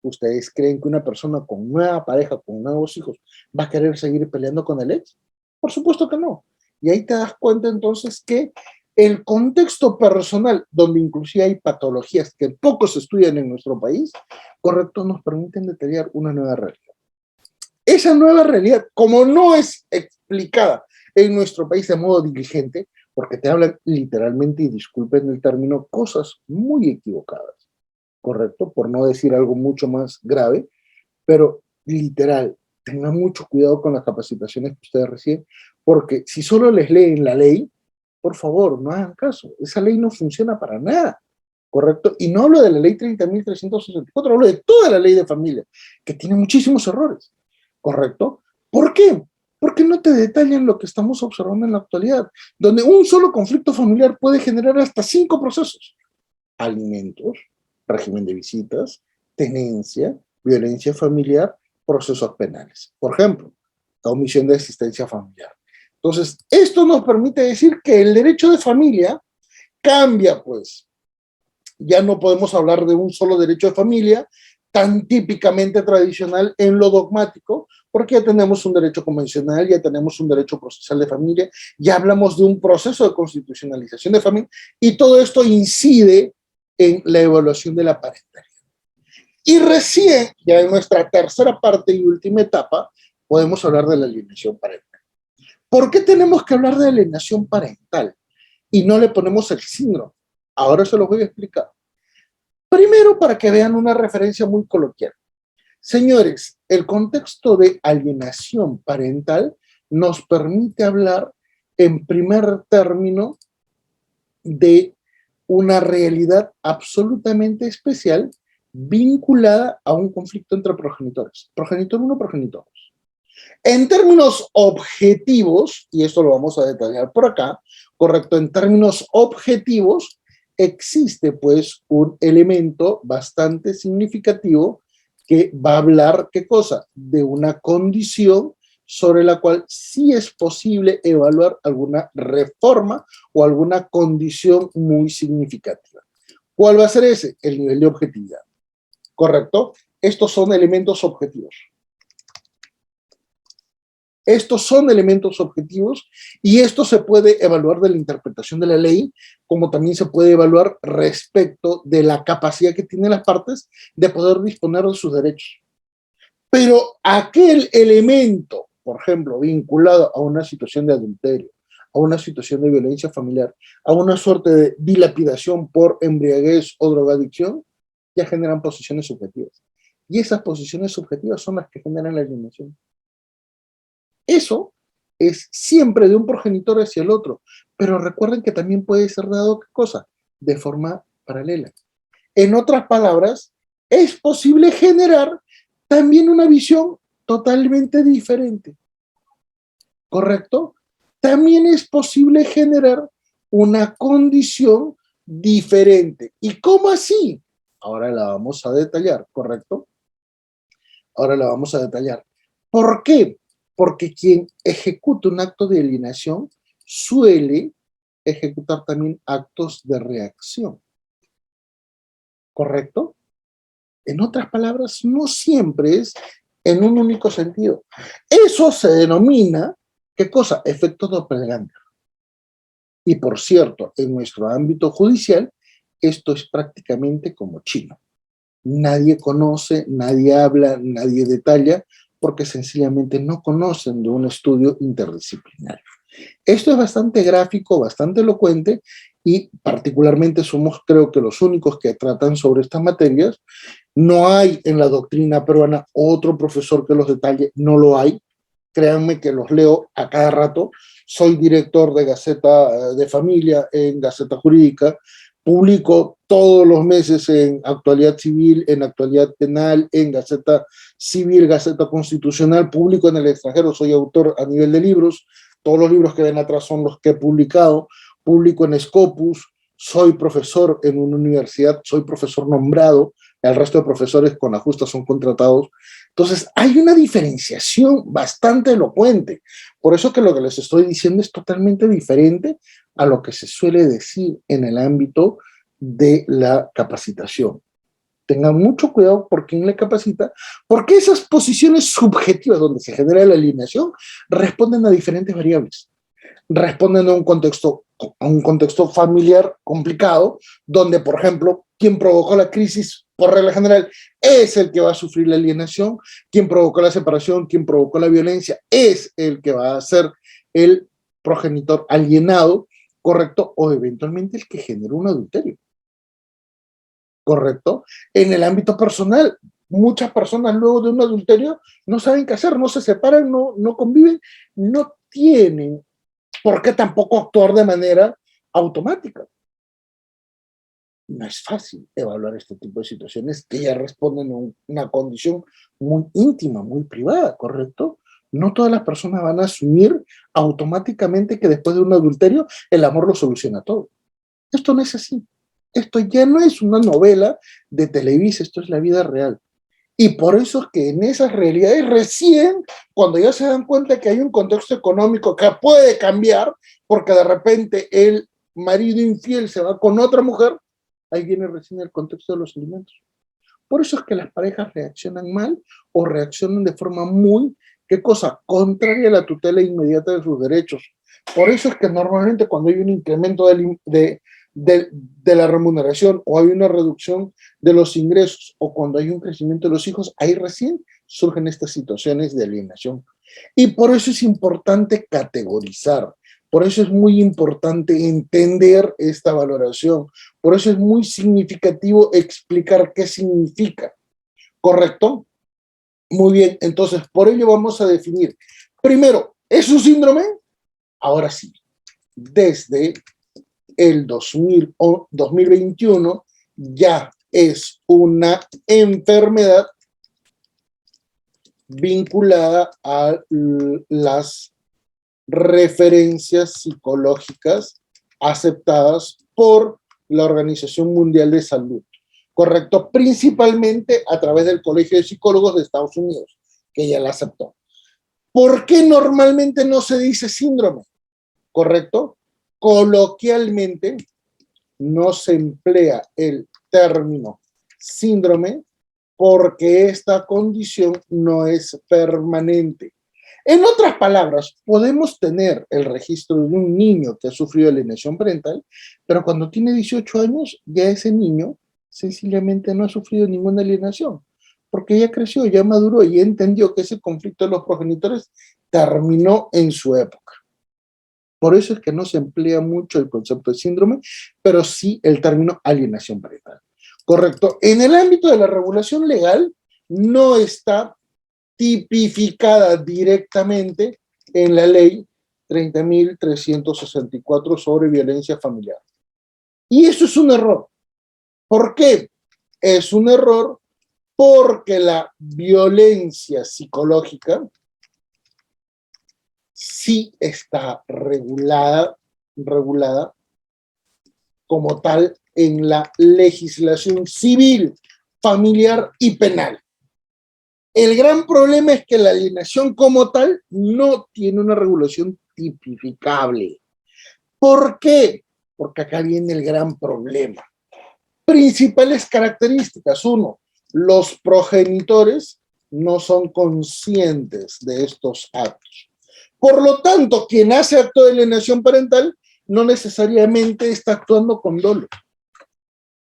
¿Ustedes creen que una persona con nueva pareja, con nuevos hijos, va a querer seguir peleando con el ex? Por supuesto que no. Y ahí te das cuenta entonces que el contexto personal, donde inclusive hay patologías que poco se estudian en nuestro país, correcto, nos permiten detallar una nueva realidad. Esa nueva realidad, como no es explicada en nuestro país de modo diligente, porque te hablan literalmente, y disculpen el término, cosas muy equivocadas, ¿correcto? Por no decir algo mucho más grave, pero literal, tengan mucho cuidado con las capacitaciones que ustedes reciben, porque si solo les leen la ley, por favor, no hagan caso, esa ley no funciona para nada, ¿correcto? Y no hablo de la ley 30.364, hablo de toda la ley de familia, que tiene muchísimos errores, ¿correcto? ¿Por qué? Porque no te detallan lo que estamos observando en la actualidad, donde un solo conflicto familiar puede generar hasta 5 procesos. Alimentos, régimen de visitas, tenencia, violencia familiar, procesos penales. Por ejemplo, la omisión de asistencia familiar. Entonces, esto nos permite decir que el derecho de familia cambia, pues. Ya no podemos hablar de un solo derecho de familia, tan típicamente tradicional en lo dogmático, porque ya tenemos un derecho convencional, ya tenemos un derecho procesal de familia, ya hablamos de un proceso de constitucionalización de familia, y todo esto incide en la evaluación de la parentalidad. Y recién, ya en nuestra tercera parte y última etapa, podemos hablar de la alienación parental. ¿Por qué tenemos que hablar de alienación parental y no le ponemos el síndrome? Ahora se los voy a explicar. Primero, para que vean una referencia muy coloquial. Señores, El contexto de alienación parental nos permite hablar en primer término de una realidad absolutamente especial vinculada a un conflicto entre progenitores. Progenitor 1, progenitor 2. En términos objetivos, y esto lo vamos a detallar por acá, correcto, en términos objetivos, existe pues un elemento bastante significativo que va a hablar, ¿qué cosa? De una condición sobre la cual sí es posible evaluar alguna reforma o alguna condición muy significativa. ¿Cuál va a ser ese? El nivel de objetividad. ¿Correcto? Estos son elementos objetivos. Estos son elementos objetivos y esto se puede evaluar de la interpretación de la ley, como también se puede evaluar respecto de la capacidad que tienen las partes de poder disponer de sus derechos. Pero aquel elemento, por ejemplo, vinculado a una situación de adulterio, a una situación de violencia familiar, a una suerte de dilapidación por embriaguez o drogadicción, ya generan posiciones subjetivas. Y esas posiciones subjetivas son las que generan la alienación. Eso es siempre de un progenitor hacia el otro, pero recuerden que también puede ser dado, ¿qué cosa? De forma paralela. En otras palabras, es posible generar también una visión totalmente diferente, ¿correcto? También es posible generar una condición diferente. ¿Y cómo así? Ahora la vamos a detallar, ¿correcto? Ahora la vamos a detallar. ¿Por qué? Porque quien ejecuta un acto de alienación suele ejecutar también actos de reacción, ¿correcto? En otras palabras, no siempre es en un único sentido. Eso se denomina, ¿qué cosa? Efecto doppelganger. Y por cierto, en nuestro ámbito judicial, esto es prácticamente como chino. Nadie conoce, nadie habla, nadie detalla, porque sencillamente no conocen de un estudio interdisciplinario. Esto es bastante gráfico, bastante elocuente, y particularmente somos, creo que, los únicos que tratan sobre estas materias. No hay en la doctrina peruana otro profesor que los detalle, no lo hay. Créanme que los leo a cada rato. Soy director de Gaceta de Familia en Gaceta Jurídica. Publico todos los meses en Actualidad Civil, en Actualidad Penal, en Gaceta Civil, Gaceta Constitucional. Publico en el extranjero, soy autor a nivel de libros. Todos los libros que ven atrás son los que he publicado. Publico en Scopus. Soy profesor en una universidad, soy profesor nombrado. El resto de profesores con la justa son contratados. Entonces, hay una diferenciación bastante elocuente. Por eso que lo que les estoy diciendo es totalmente diferente a lo que se suele decir en el ámbito de la capacitación. Tengan mucho cuidado por quién le capacita, porque esas posiciones subjetivas donde se genera la alineación responden a diferentes variables. Responden a un contexto familiar complicado, donde, por ejemplo, quien provocó la crisis, por regla general, es el que va a sufrir la alienación, quien provocó la separación, quien provocó la violencia, es el que va a ser el progenitor alienado, ¿correcto? O eventualmente el que generó un adulterio, ¿correcto? En el ámbito personal, muchas personas luego de un adulterio no saben qué hacer, no se separan, no conviven, no tienen por qué tampoco actuar de manera automática. No es fácil evaluar este tipo de situaciones que ya responden a una condición muy íntima, muy privada, ¿correcto? No todas las personas van a asumir automáticamente que después de un adulterio el amor lo soluciona todo. Esto no es así. Esto ya no es una novela de Televisa, esto es la vida real. Y por eso es que en esas realidades recién, cuando ya se dan cuenta que hay un contexto económico que puede cambiar, porque de repente el marido infiel se va con otra mujer, ahí viene recién el contexto de los alimentos. Por eso es que las parejas reaccionan mal o reaccionan de forma muy, ¿qué cosa? Contraria a la tutela inmediata de sus derechos. Por eso es que normalmente cuando hay un incremento de la remuneración o hay una reducción de los ingresos o cuando hay un crecimiento de los hijos, ahí recién surgen estas situaciones de alienación. Y por eso es importante categorizar, por eso es muy importante entender esta valoración, por eso es muy significativo explicar qué significa, ¿correcto? Muy bien, entonces por ello vamos a definir. Primero, ¿es un síndrome? Ahora sí, desde el 2000 o 2021 ya es una enfermedad vinculada a las referencias psicológicas aceptadas por la Organización Mundial de Salud, ¿correcto? Principalmente a través del Colegio de Psicólogos de Estados Unidos, que ya la aceptó. ¿Por qué normalmente no se dice síndrome? ¿Correcto? Coloquialmente no se emplea el término síndrome porque esta condición no es permanente. En otras palabras, podemos tener el registro de un niño que ha sufrido alienación parental, pero cuando tiene 18 años, ya ese niño sencillamente no ha sufrido ninguna alienación, porque ya creció, ya maduró y entendió que ese conflicto de los progenitores terminó en su época. Por eso es que no se emplea mucho el concepto de síndrome, pero sí el término alienación parental. Correcto. En el ámbito de la regulación legal, no está tipificada directamente en la ley 30.364 sobre violencia familiar. Y eso es un error. ¿Por qué? Es un error porque la violencia psicológica sí está regulada como tal en la legislación civil, familiar y penal. El gran problema es que la alienación como tal no tiene una regulación tipificable. ¿Por qué? Porque acá viene el gran problema. Principales características. Uno, los progenitores no son conscientes de estos actos. Por lo tanto, quien hace acto de alienación parental no necesariamente está actuando con dolo,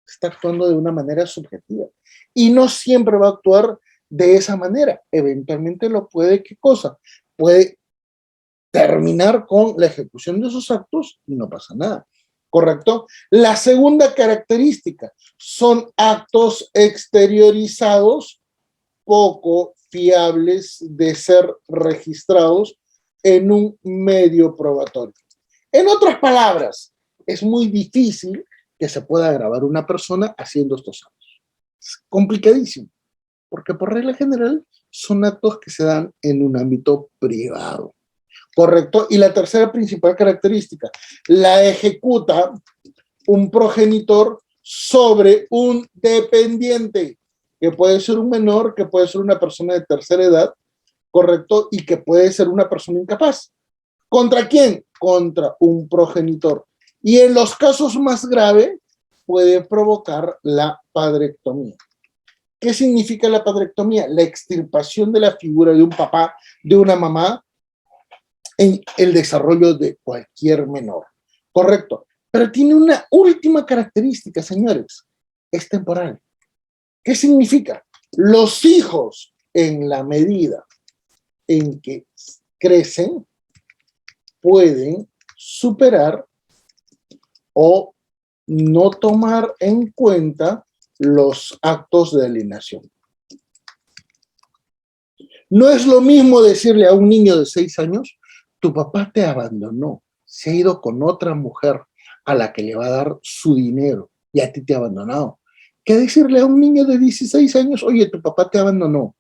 está actuando de una manera subjetiva. Y no siempre va a actuar de esa manera. Eventualmente lo puede, ¿qué cosa? Puede terminar con la ejecución de esos actos y no pasa nada. ¿Correcto? La segunda característica son actos exteriorizados poco fiables de ser registrados en un medio probatorio. En otras palabras, es muy difícil que se pueda grabar una persona haciendo estos actos. Es complicadísimo, porque por regla general son actos que se dan en un ámbito privado. ¿Correcto? Y la tercera principal característica, la ejecuta un progenitor sobre un dependiente, que puede ser un menor, que puede ser una persona de tercera edad, ¿correcto? Y que puede ser una persona incapaz. ¿Contra quién? Contra un progenitor. Y en los casos más graves puede provocar la padrectomía. ¿Qué significa la padrectomía? La extirpación de la figura de un papá, de una mamá, en el desarrollo de cualquier menor. Correcto. Pero tiene una última característica, señores. Es temporal. ¿Qué significa? Los hijos, en la medida en que crecen, pueden superar o no tomar en cuenta los actos de alienación. No es lo mismo decirle a un niño de 6 años, tu papá te abandonó, se ha ido con otra mujer a la que le va a dar su dinero y a ti te ha abandonado, que decirle a un niño de 16 años, oye, tu papá te abandonó,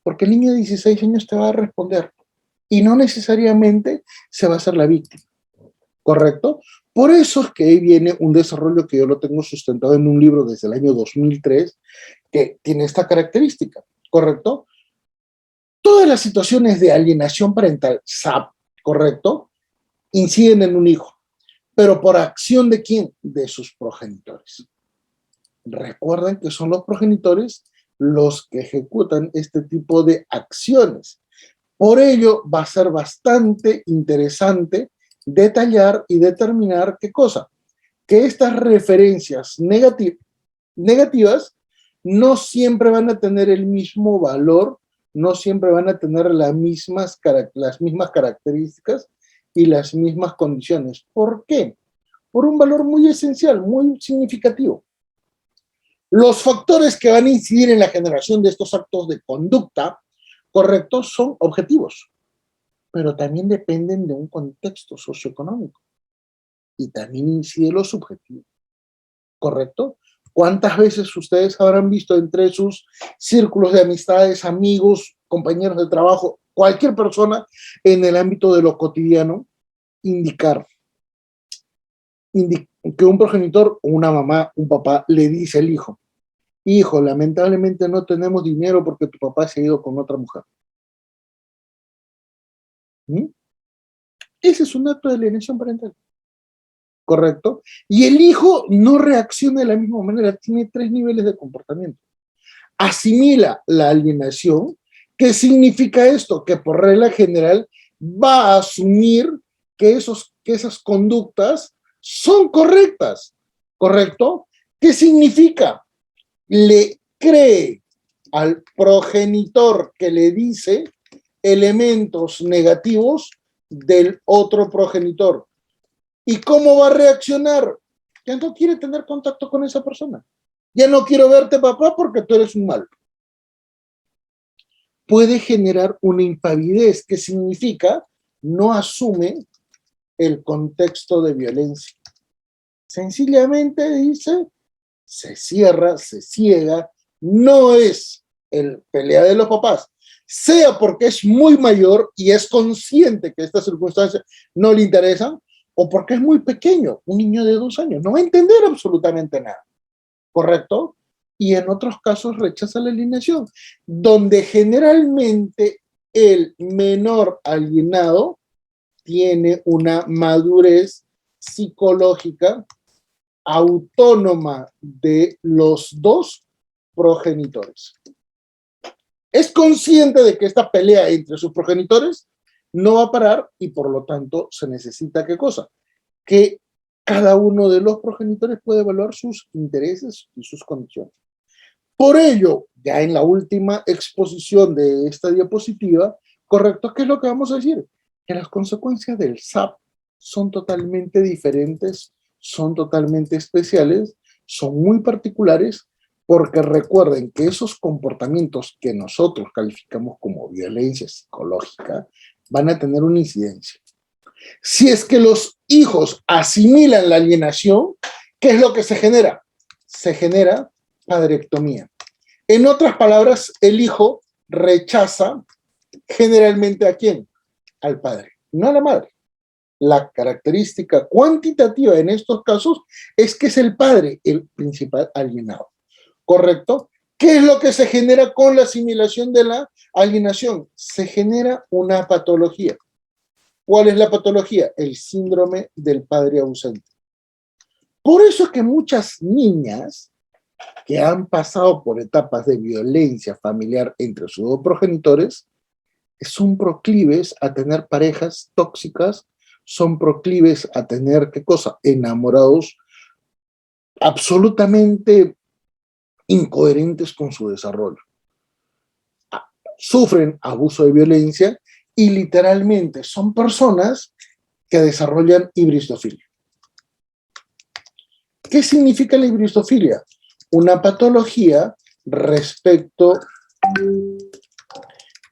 porque el niño de 16 años te va a responder y no necesariamente se va a hacer la víctima, ¿correcto? Por eso es que ahí viene un desarrollo que yo lo tengo sustentado en un libro desde el año 2003 que tiene esta característica, ¿correcto? Todas las situaciones de alienación parental, SAP, ¿correcto? Inciden en un hijo, pero por acción de quién? De sus progenitores. Recuerden que son los progenitores los que ejecutan este tipo de acciones. Por ello, va a ser bastante interesante detallar y determinar qué cosa. Que estas referencias negativas no siempre van a tener el mismo valor, no siempre van a tener las mismas características y las mismas condiciones. ¿Por qué? Por un valor muy esencial, muy significativo. Los factores que van a incidir en la generación de estos actos de conducta ¿correcto? Son objetivos, pero también dependen de un contexto socioeconómico y también incide lo subjetivo, ¿correcto? ¿Cuántas veces ustedes habrán visto entre sus círculos de amistades, amigos, compañeros de trabajo, cualquier persona en el ámbito de lo cotidiano, indicar que un progenitor o una mamá, un papá le dice al hijo, hijo, lamentablemente no tenemos dinero porque tu papá se ha ido con otra mujer? ¿Mm? Ese es un acto de alienación parental, ¿correcto? Y el hijo no reacciona de la misma manera, tiene tres niveles de comportamiento. Asimila la alienación. ¿Qué significa esto? Que por regla general va a asumir que esas conductas son correctas, ¿correcto? ¿Qué significa? Le cree al progenitor que le dice elementos negativos del otro progenitor. ¿Y cómo va a reaccionar? Ya no quiere tener contacto con esa persona. Ya no quiero verte, papá, porque tú eres un malo. Puede generar una impavidez, que significa no asume el contexto de violencia. Sencillamente dice, se cierra, se ciega, no es el pelea de los papás, sea porque es muy mayor y es consciente que estas circunstancias no le interesan, o porque es muy pequeño, un niño de 2 años, no va a entender absolutamente nada, ¿correcto? Y en otros casos rechaza la alienación, donde generalmente el menor alienado tiene una madurez psicológica autónoma de los dos progenitores. Es consciente de que esta pelea entre sus progenitores no va a parar y por lo tanto se necesita ¿qué cosa? Que cada uno de los progenitores puede evaluar sus intereses y sus condiciones. Por ello, ya en la última exposición de esta diapositiva, correcto, ¿qué es lo que vamos a decir? Que las consecuencias del SAP son totalmente diferentes, son totalmente especiales, son muy particulares, porque recuerden que esos comportamientos que nosotros calificamos como violencia psicológica van a tener una incidencia. Si es que los hijos asimilan la alienación, ¿qué es lo que se genera? Se genera padrectomía. En otras palabras, el hijo rechaza generalmente ¿a quién? Al padre, no a la madre. La característica cuantitativa en estos casos es que es el padre el principal alienado, ¿correcto? ¿Qué es lo que se genera con la asimilación de la alienación? Se genera una patología. ¿Cuál es la patología? El síndrome del padre ausente. Por eso es que muchas niñas que han pasado por etapas de violencia familiar entre sus dos progenitores son proclives a tener parejas tóxicas, son proclives a tener, ¿qué cosa? Enamorados absolutamente incoherentes con su desarrollo. Sufren abuso de violencia y literalmente son personas que desarrollan hibristofilia. ¿Qué significa la hibristofilia? Una patología respecto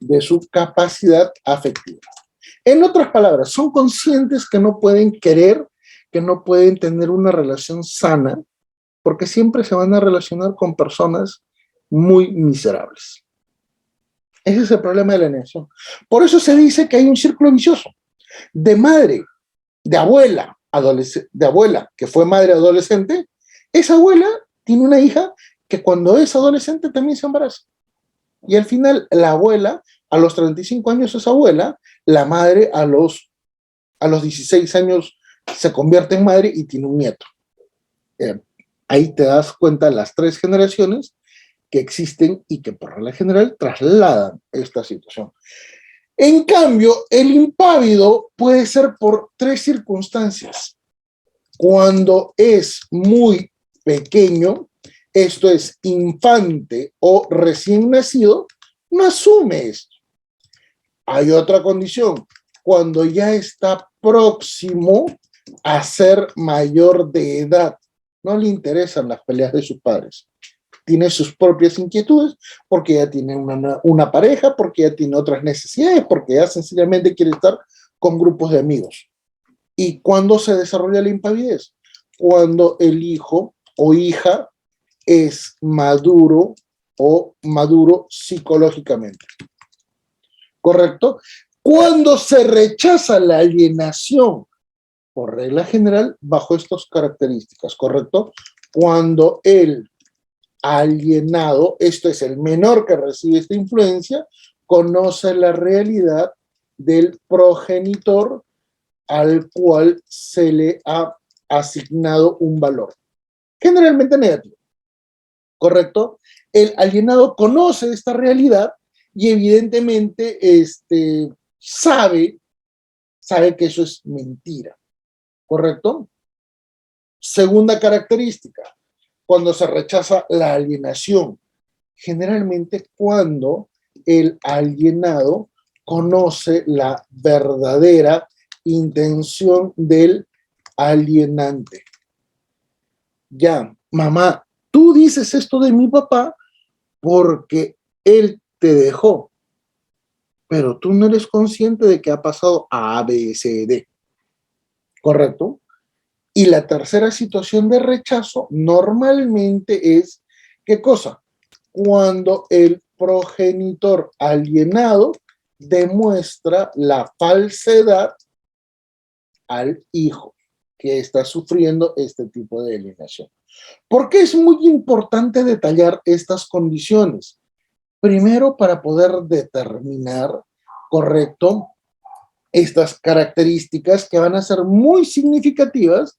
de su capacidad afectiva. En otras palabras, son conscientes que no pueden querer, que no pueden tener una relación sana, porque siempre se van a relacionar con personas muy miserables. Ese es el problema de la alienación. Por eso se dice que hay un círculo vicioso de madre, de abuela, de abuela que fue madre adolescente. Esa abuela tiene una hija que cuando es adolescente también se embaraza. Y al final la abuela, a los 35 años es abuela, la madre a los 16 años se convierte en madre y tiene un nieto. Ahí te das cuenta de las 3 generaciones que existen y que por regla general trasladan esta situación. En cambio, el impávido puede ser por 3 circunstancias. Cuando es muy pequeño, esto es infante o recién nacido, no asume esto. Hay otra condición, cuando ya está próximo a ser mayor de edad, no le interesan las peleas de sus padres. tiene sus propias inquietudes, porque ya tiene una pareja, porque ya tiene otras necesidades, porque ya sencillamente quiere estar con grupos de amigos. ¿Y cuándo se desarrolla la impavidez? Cuando el hijo o hija es maduro o maduro psicológicamente. ¿Correcto? Cuando se rechaza la alienación, por regla general, bajo estas características, ¿correcto? Cuando el alienado, esto es el menor que recibe esta influencia, conoce la realidad del progenitor al cual se le ha asignado un valor, generalmente negativo, ¿correcto? El alienado conoce esta realidad y evidentemente sabe que eso es mentira, ¿correcto? Segunda característica, cuando se rechaza la alienación, generalmente cuando el alienado conoce la verdadera intención del alienante. Ya, mamá, tú dices esto de mi papá porque él te dejó, pero tú no eres consciente de que ha pasado a B, C, D, ¿correcto? Y la tercera situación de rechazo normalmente es, ¿qué cosa? Cuando el progenitor alienado demuestra la falsedad al hijo que está sufriendo este tipo de alienación. ¿Por qué es muy importante detallar estas condiciones? Primero, para poder determinar, correcto, estas características que van a ser muy significativas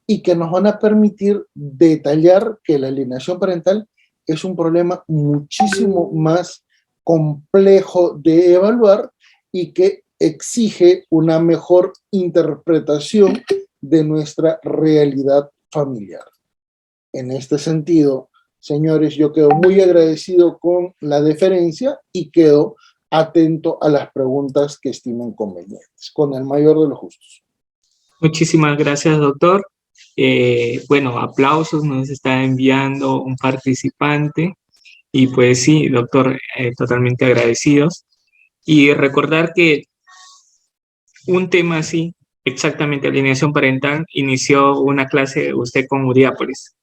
y que nos van a permitir detallar que la alienación parental es un problema muchísimo más complejo de evaluar y que exige una mejor interpretación de nuestra realidad familiar. En este sentido, señores, yo quedo muy agradecido con la deferencia y quedo atento a las preguntas que estimen convenientes, con el mayor de los gustos. Muchísimas gracias, doctor. Bueno, aplausos nos está enviando un participante y pues sí, doctor, totalmente agradecidos. Y recordar que un tema así, exactamente alineación parental, inició una clase usted con Uriápolis.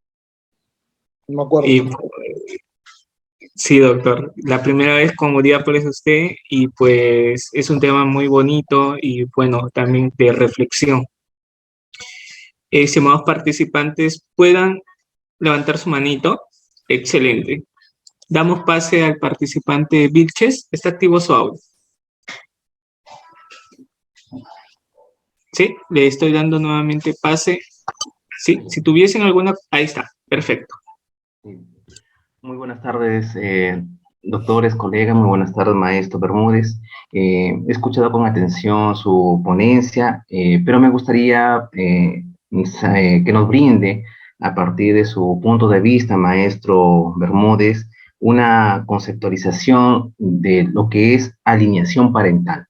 No me acuerdo. Y sí, doctor, la primera vez con Uriápolis usted y pues es un tema muy bonito y bueno, también de reflexión. Estimados participantes, puedan levantar su manito. Excelente. Damos pase al participante Vilches. Está activo su audio. Sí, le estoy dando nuevamente pase. Sí, si tuviesen alguna... Ahí está, perfecto. Muy buenas tardes, doctores, colegas, muy buenas tardes, maestro Bermúdez. He escuchado con atención su ponencia, pero me gustaría que nos brinde, a partir de su punto de vista, maestro Bermúdez, una conceptualización de lo que es alineación parental.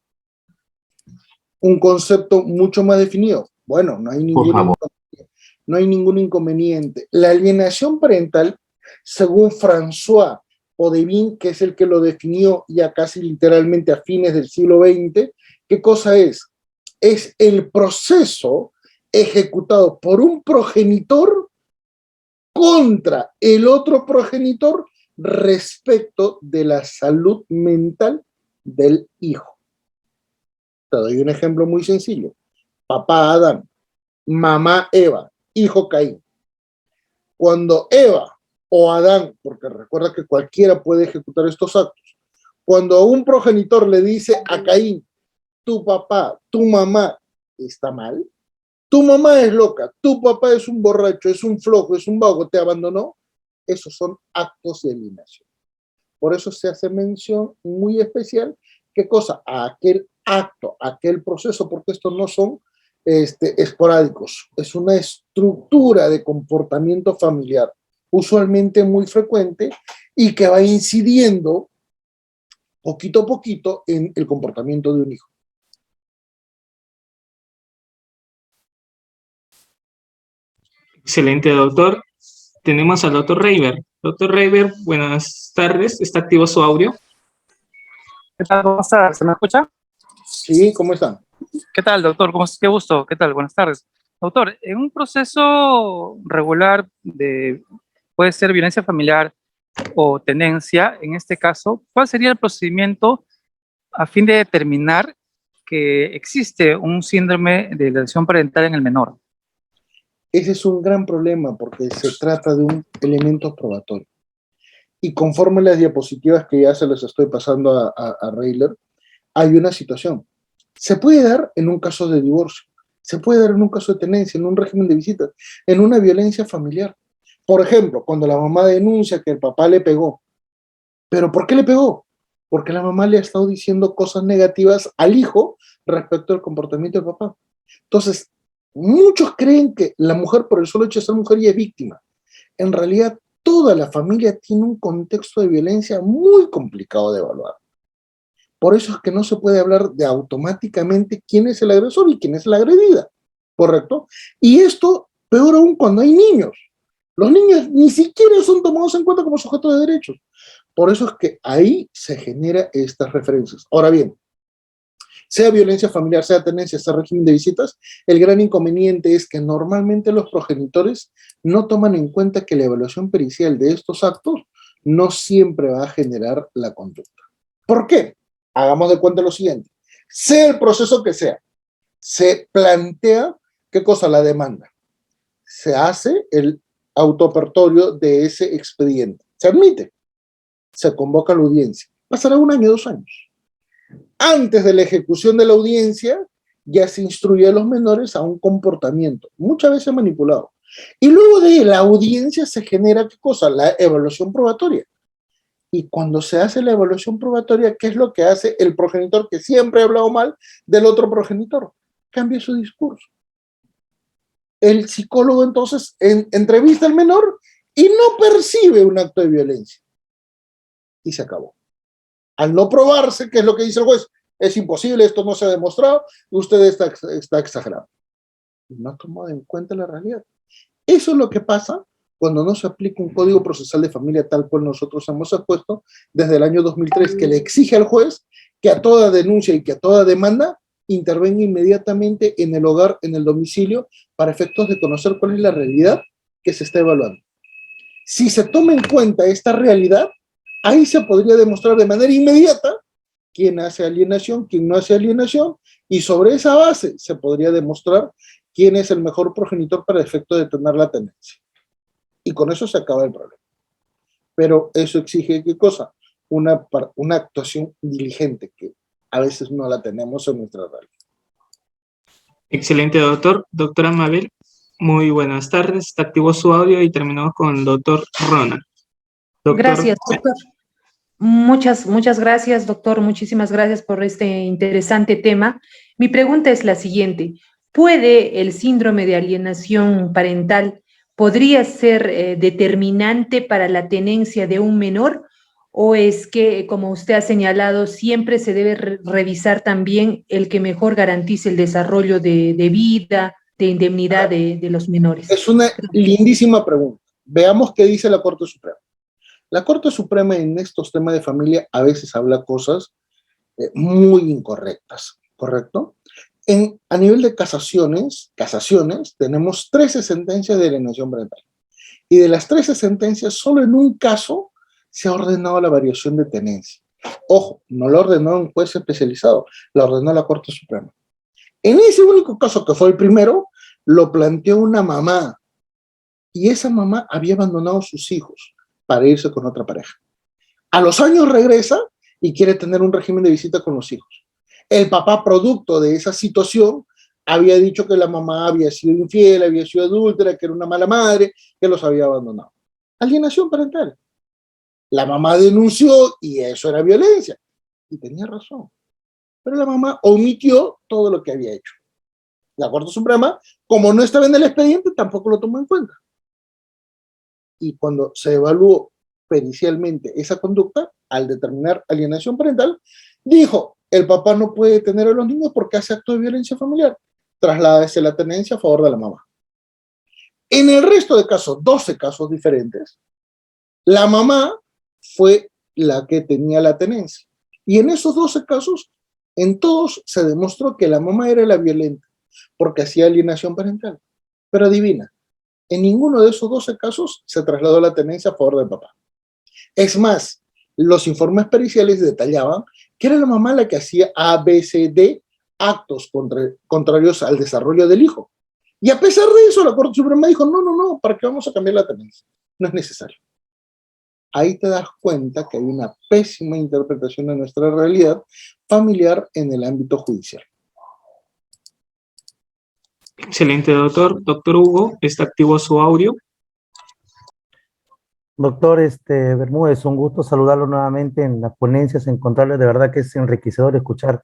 Un concepto mucho más definido. Bueno, no hay ningún inconveniente. La alienación parental, según François Podevin, que es el que lo definió ya casi literalmente a fines del siglo XX, ¿qué cosa es? Es el proceso ejecutado por un progenitor contra el otro progenitor respecto de la salud mental del hijo. Te doy un ejemplo muy sencillo. Papá Adán, mamá Eva, hijo Caín. Cuando Eva o Adán, porque recuerda que cualquiera puede ejecutar estos actos, cuando un progenitor le dice a Caín, tu papá, tu mamá está mal, tu mamá es loca, tu papá es un borracho, es un flojo, es un vago, te abandonó, esos son actos de alienación. Por eso se hace mención muy especial, ¿qué cosa? A aquel acto, a aquel proceso, porque estos no son esporádicos, es una estructura de comportamiento familiar, usualmente muy frecuente y que va incidiendo poquito a poquito en el comportamiento de un hijo. Excelente, doctor. tenemos al doctor Reiber. Doctor Reiber, buenas tardes. ¿Está activo su audio? ¿Qué tal? ¿Cómo está? ¿Se me escucha? Sí, ¿cómo están? ¿Qué tal, doctor? Qué gusto. ¿Qué tal? Buenas tardes. Doctor, en un proceso regular puede ser violencia familiar o tenencia, en este caso, ¿cuál sería el procedimiento a fin de determinar que existe un síndrome de alienación parental en el menor? Ese es un gran problema porque se trata de un elemento probatorio. Y conforme las diapositivas que ya se les estoy pasando a Reiler, hay una situación. Se puede dar en un caso de divorcio, se puede dar en un caso de tenencia, en un régimen de visitas, en una violencia familiar. Por ejemplo, cuando la mamá denuncia que el papá le pegó. ¿Pero por qué le pegó? Porque la mamá le ha estado diciendo cosas negativas al hijo respecto al comportamiento del papá. Entonces, muchos creen que la mujer, por el solo hecho de ser mujer, ya es víctima. En realidad, toda la familia tiene un contexto de violencia muy complicado de evaluar. Por eso es que no se puede hablar de automáticamente quién es el agresor y quién es la agredida, ¿correcto? Y esto, peor aún, cuando hay niños. Los niños ni siquiera son tomados en cuenta como sujetos de derechos. Por eso es que ahí se genera estas referencias. Ahora bien, sea violencia familiar, sea tenencia, sea régimen de visitas, el gran inconveniente es que normalmente los progenitores no toman en cuenta que la evaluación pericial de estos actos no siempre va a generar la conducta. ¿Por qué? Hagamos de cuenta lo siguiente. Sea el proceso que sea, se plantea, ¿qué cosa? La demanda. Se hace el autoapertorio de ese expediente. Se admite. Se convoca la audiencia. Pasará 1 año, 2 años. Antes de la ejecución de la audiencia, ya se instruye a los menores a un comportamiento, muchas veces manipulado. Y luego de la audiencia se genera, ¿qué cosa? La evaluación probatoria. Y cuando se hace la evaluación probatoria, ¿qué es lo que hace el progenitor que siempre ha hablado mal del otro progenitor? Cambia su discurso. El psicólogo entonces entrevista al menor y no percibe un acto de violencia. Y se acabó. Al no probarse, ¿qué es lo que dice el juez? Es imposible, esto no se ha demostrado, usted está exagerado. Y no ha tomado en cuenta la realidad. Eso es lo que pasa cuando no se aplica un código procesal de familia tal cual nosotros hemos expuesto desde el año 2003, que le exige al juez que a toda denuncia y que a toda demanda intervenga inmediatamente en el hogar, en el domicilio, para efectos de conocer cuál es la realidad que se está evaluando. Si se toma en cuenta esta realidad, ahí se podría demostrar de manera inmediata quién hace alienación, quién no hace alienación, y sobre esa base se podría demostrar quién es el mejor progenitor para efecto de tener la tenencia. Y con eso se acaba el problema. Pero eso exige, ¿qué cosa? Una actuación diligente, que a veces no la tenemos en nuestra realidad. Excelente, doctor. Doctora Mabel, muy buenas tardes. Está activo su audio y terminamos con el doctor Ronald. Doctor. Gracias, doctor. Muchas gracias, doctor. Muchísimas gracias por este interesante tema. Mi pregunta es la siguiente. ¿Puede el síndrome de alienación parental podría ser determinante para la tenencia de un menor? ¿O es que, como usted ha señalado, siempre se debe revisar también el que mejor garantice el desarrollo de vida, de indemnidad de los menores? Es una lindísima pregunta. Veamos qué dice la Corte Suprema. La Corte Suprema en estos temas de familia a veces habla cosas muy incorrectas, ¿correcto? A nivel de casaciones, tenemos 13 sentencias de alienación parental. Y de las 13 sentencias, solo en un caso se ha ordenado la variación de tenencia. Ojo, no lo ordenó un juez especializado, la ordenó la Corte Suprema. En ese único caso, que fue el primero, lo planteó una mamá. Y esa mamá había abandonado a sus hijos para irse con otra pareja. A los años regresa y quiere tener un régimen de visita con los hijos. El papá, producto de esa situación, había dicho que la mamá había sido infiel, había sido adúltera, que era una mala madre, que los había abandonado. Alienación parental. La mamá denunció y eso era violencia. Y tenía razón. Pero la mamá omitió todo lo que había hecho. La Corte Suprema, como no estaba en el expediente, tampoco lo tomó en cuenta. Y cuando se evaluó pericialmente esa conducta, al determinar alienación parental, dijo, el papá no puede tener a los niños porque hace acto de violencia familiar. Trasládese la tenencia a favor de la mamá. En el resto de casos, 12 casos diferentes, la mamá fue la que tenía la tenencia. Y en esos 12 casos, en todos se demostró que la mamá era la violenta, porque hacía alienación parental. Pero adivina, en ninguno de esos 12 casos se trasladó la tenencia a favor del papá. Es más, los informes periciales detallaban que era la mamá la que hacía A, B, C, D actos contrarios al desarrollo del hijo. Y a pesar de eso, la Corte Suprema dijo, no, ¿para qué vamos a cambiar la tenencia? No es necesario. Ahí te das cuenta que hay una pésima interpretación de nuestra realidad familiar en el ámbito judicial. Excelente, doctor. Doctor Hugo, ¿está activo su audio? Doctor Bermúdez, un gusto saludarlo nuevamente en las ponencias, encontrarle, de verdad que es enriquecedor escuchar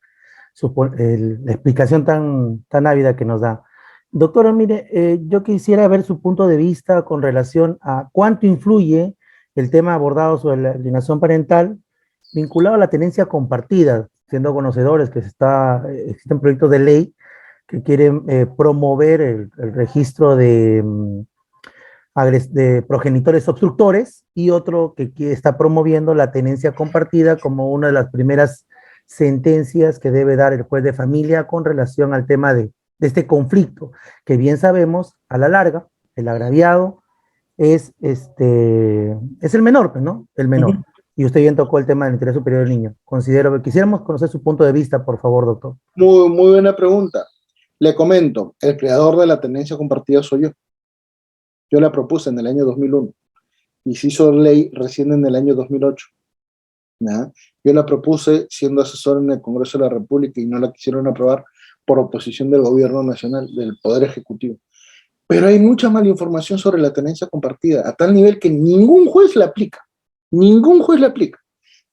la explicación tan ávida que nos da. Doctora, mire, yo quisiera ver su punto de vista con relación a cuánto influye el tema abordado sobre la alienación parental vinculado a la tenencia compartida, siendo conocedores que existen proyectos de ley que quieren promover el registro de progenitores obstructores y otro que está promoviendo la tenencia compartida como una de las primeras sentencias que debe dar el juez de familia con relación al tema de este conflicto, que bien sabemos, a la larga, el agraviado es el menor, ¿no? El menor. Uh-huh. Y usted bien tocó el tema del interés superior del niño. Quisiéramos conocer su punto de vista, por favor, doctor. Muy buena pregunta. Le comento, el creador de la tenencia compartida soy yo. Yo la propuse en el año 2001 y se hizo ley recién en el año 2008. ¿Ya? Yo la propuse siendo asesor en el Congreso de la República y no la quisieron aprobar por oposición del gobierno nacional, del Poder Ejecutivo. Pero hay mucha mala información sobre la tenencia compartida, a tal nivel que ningún juez la aplica. Ningún juez la aplica.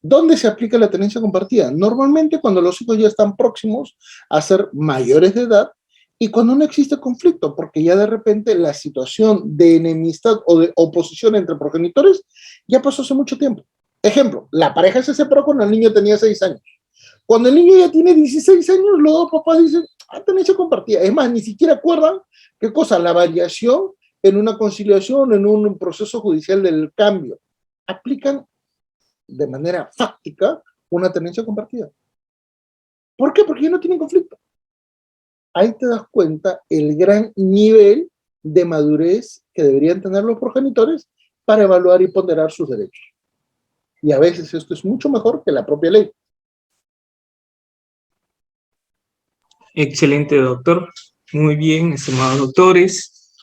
¿Dónde se aplica la tenencia compartida? Normalmente cuando los hijos ya están próximos a ser mayores de edad y cuando no existe conflicto, porque ya de repente la situación de enemistad o de oposición entre progenitores ya pasó hace mucho tiempo. Ejemplo, la pareja se separó cuando el niño tenía 6 años. Cuando el niño ya tiene 16 años, los dos papás dicen, tenencia compartida. Es más, ni siquiera acuerdan qué cosa, la variación en una conciliación, en un proceso judicial del cambio. Aplican de manera fáctica una tenencia compartida. ¿Por qué? Porque ya no tienen conflicto. Ahí te das cuenta el gran nivel de madurez que deberían tener los progenitores para evaluar y ponderar sus derechos. Y a veces esto es mucho mejor que la propia ley. Excelente, doctor. Muy bien, estimados doctores.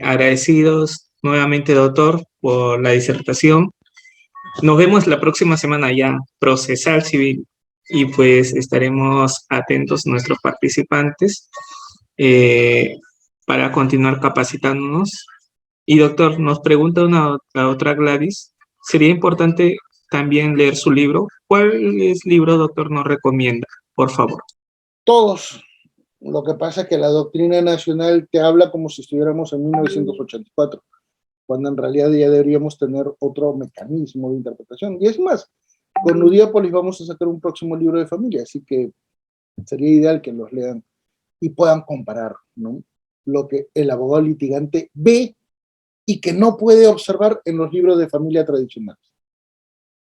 Agradecidos nuevamente, doctor, por la disertación. Nos vemos la próxima semana ya, procesal civil, y pues estaremos atentos nuestros participantes para continuar capacitándonos. Y doctor, nos pregunta la otra Gladys, ¿sería importante también leer su libro? ¿Cuál libro, doctor, nos recomienda, por favor? Todos. Lo que pasa es que la doctrina nacional te habla como si estuviéramos en 1984, cuando en realidad ya deberíamos tener otro mecanismo de interpretación. Y es más, con Udiápolis vamos a sacar un próximo libro de familia, así que sería ideal que los lean y puedan comparar, ¿no? Lo que el abogado litigante ve y que no puede observar en los libros de familia tradicionales.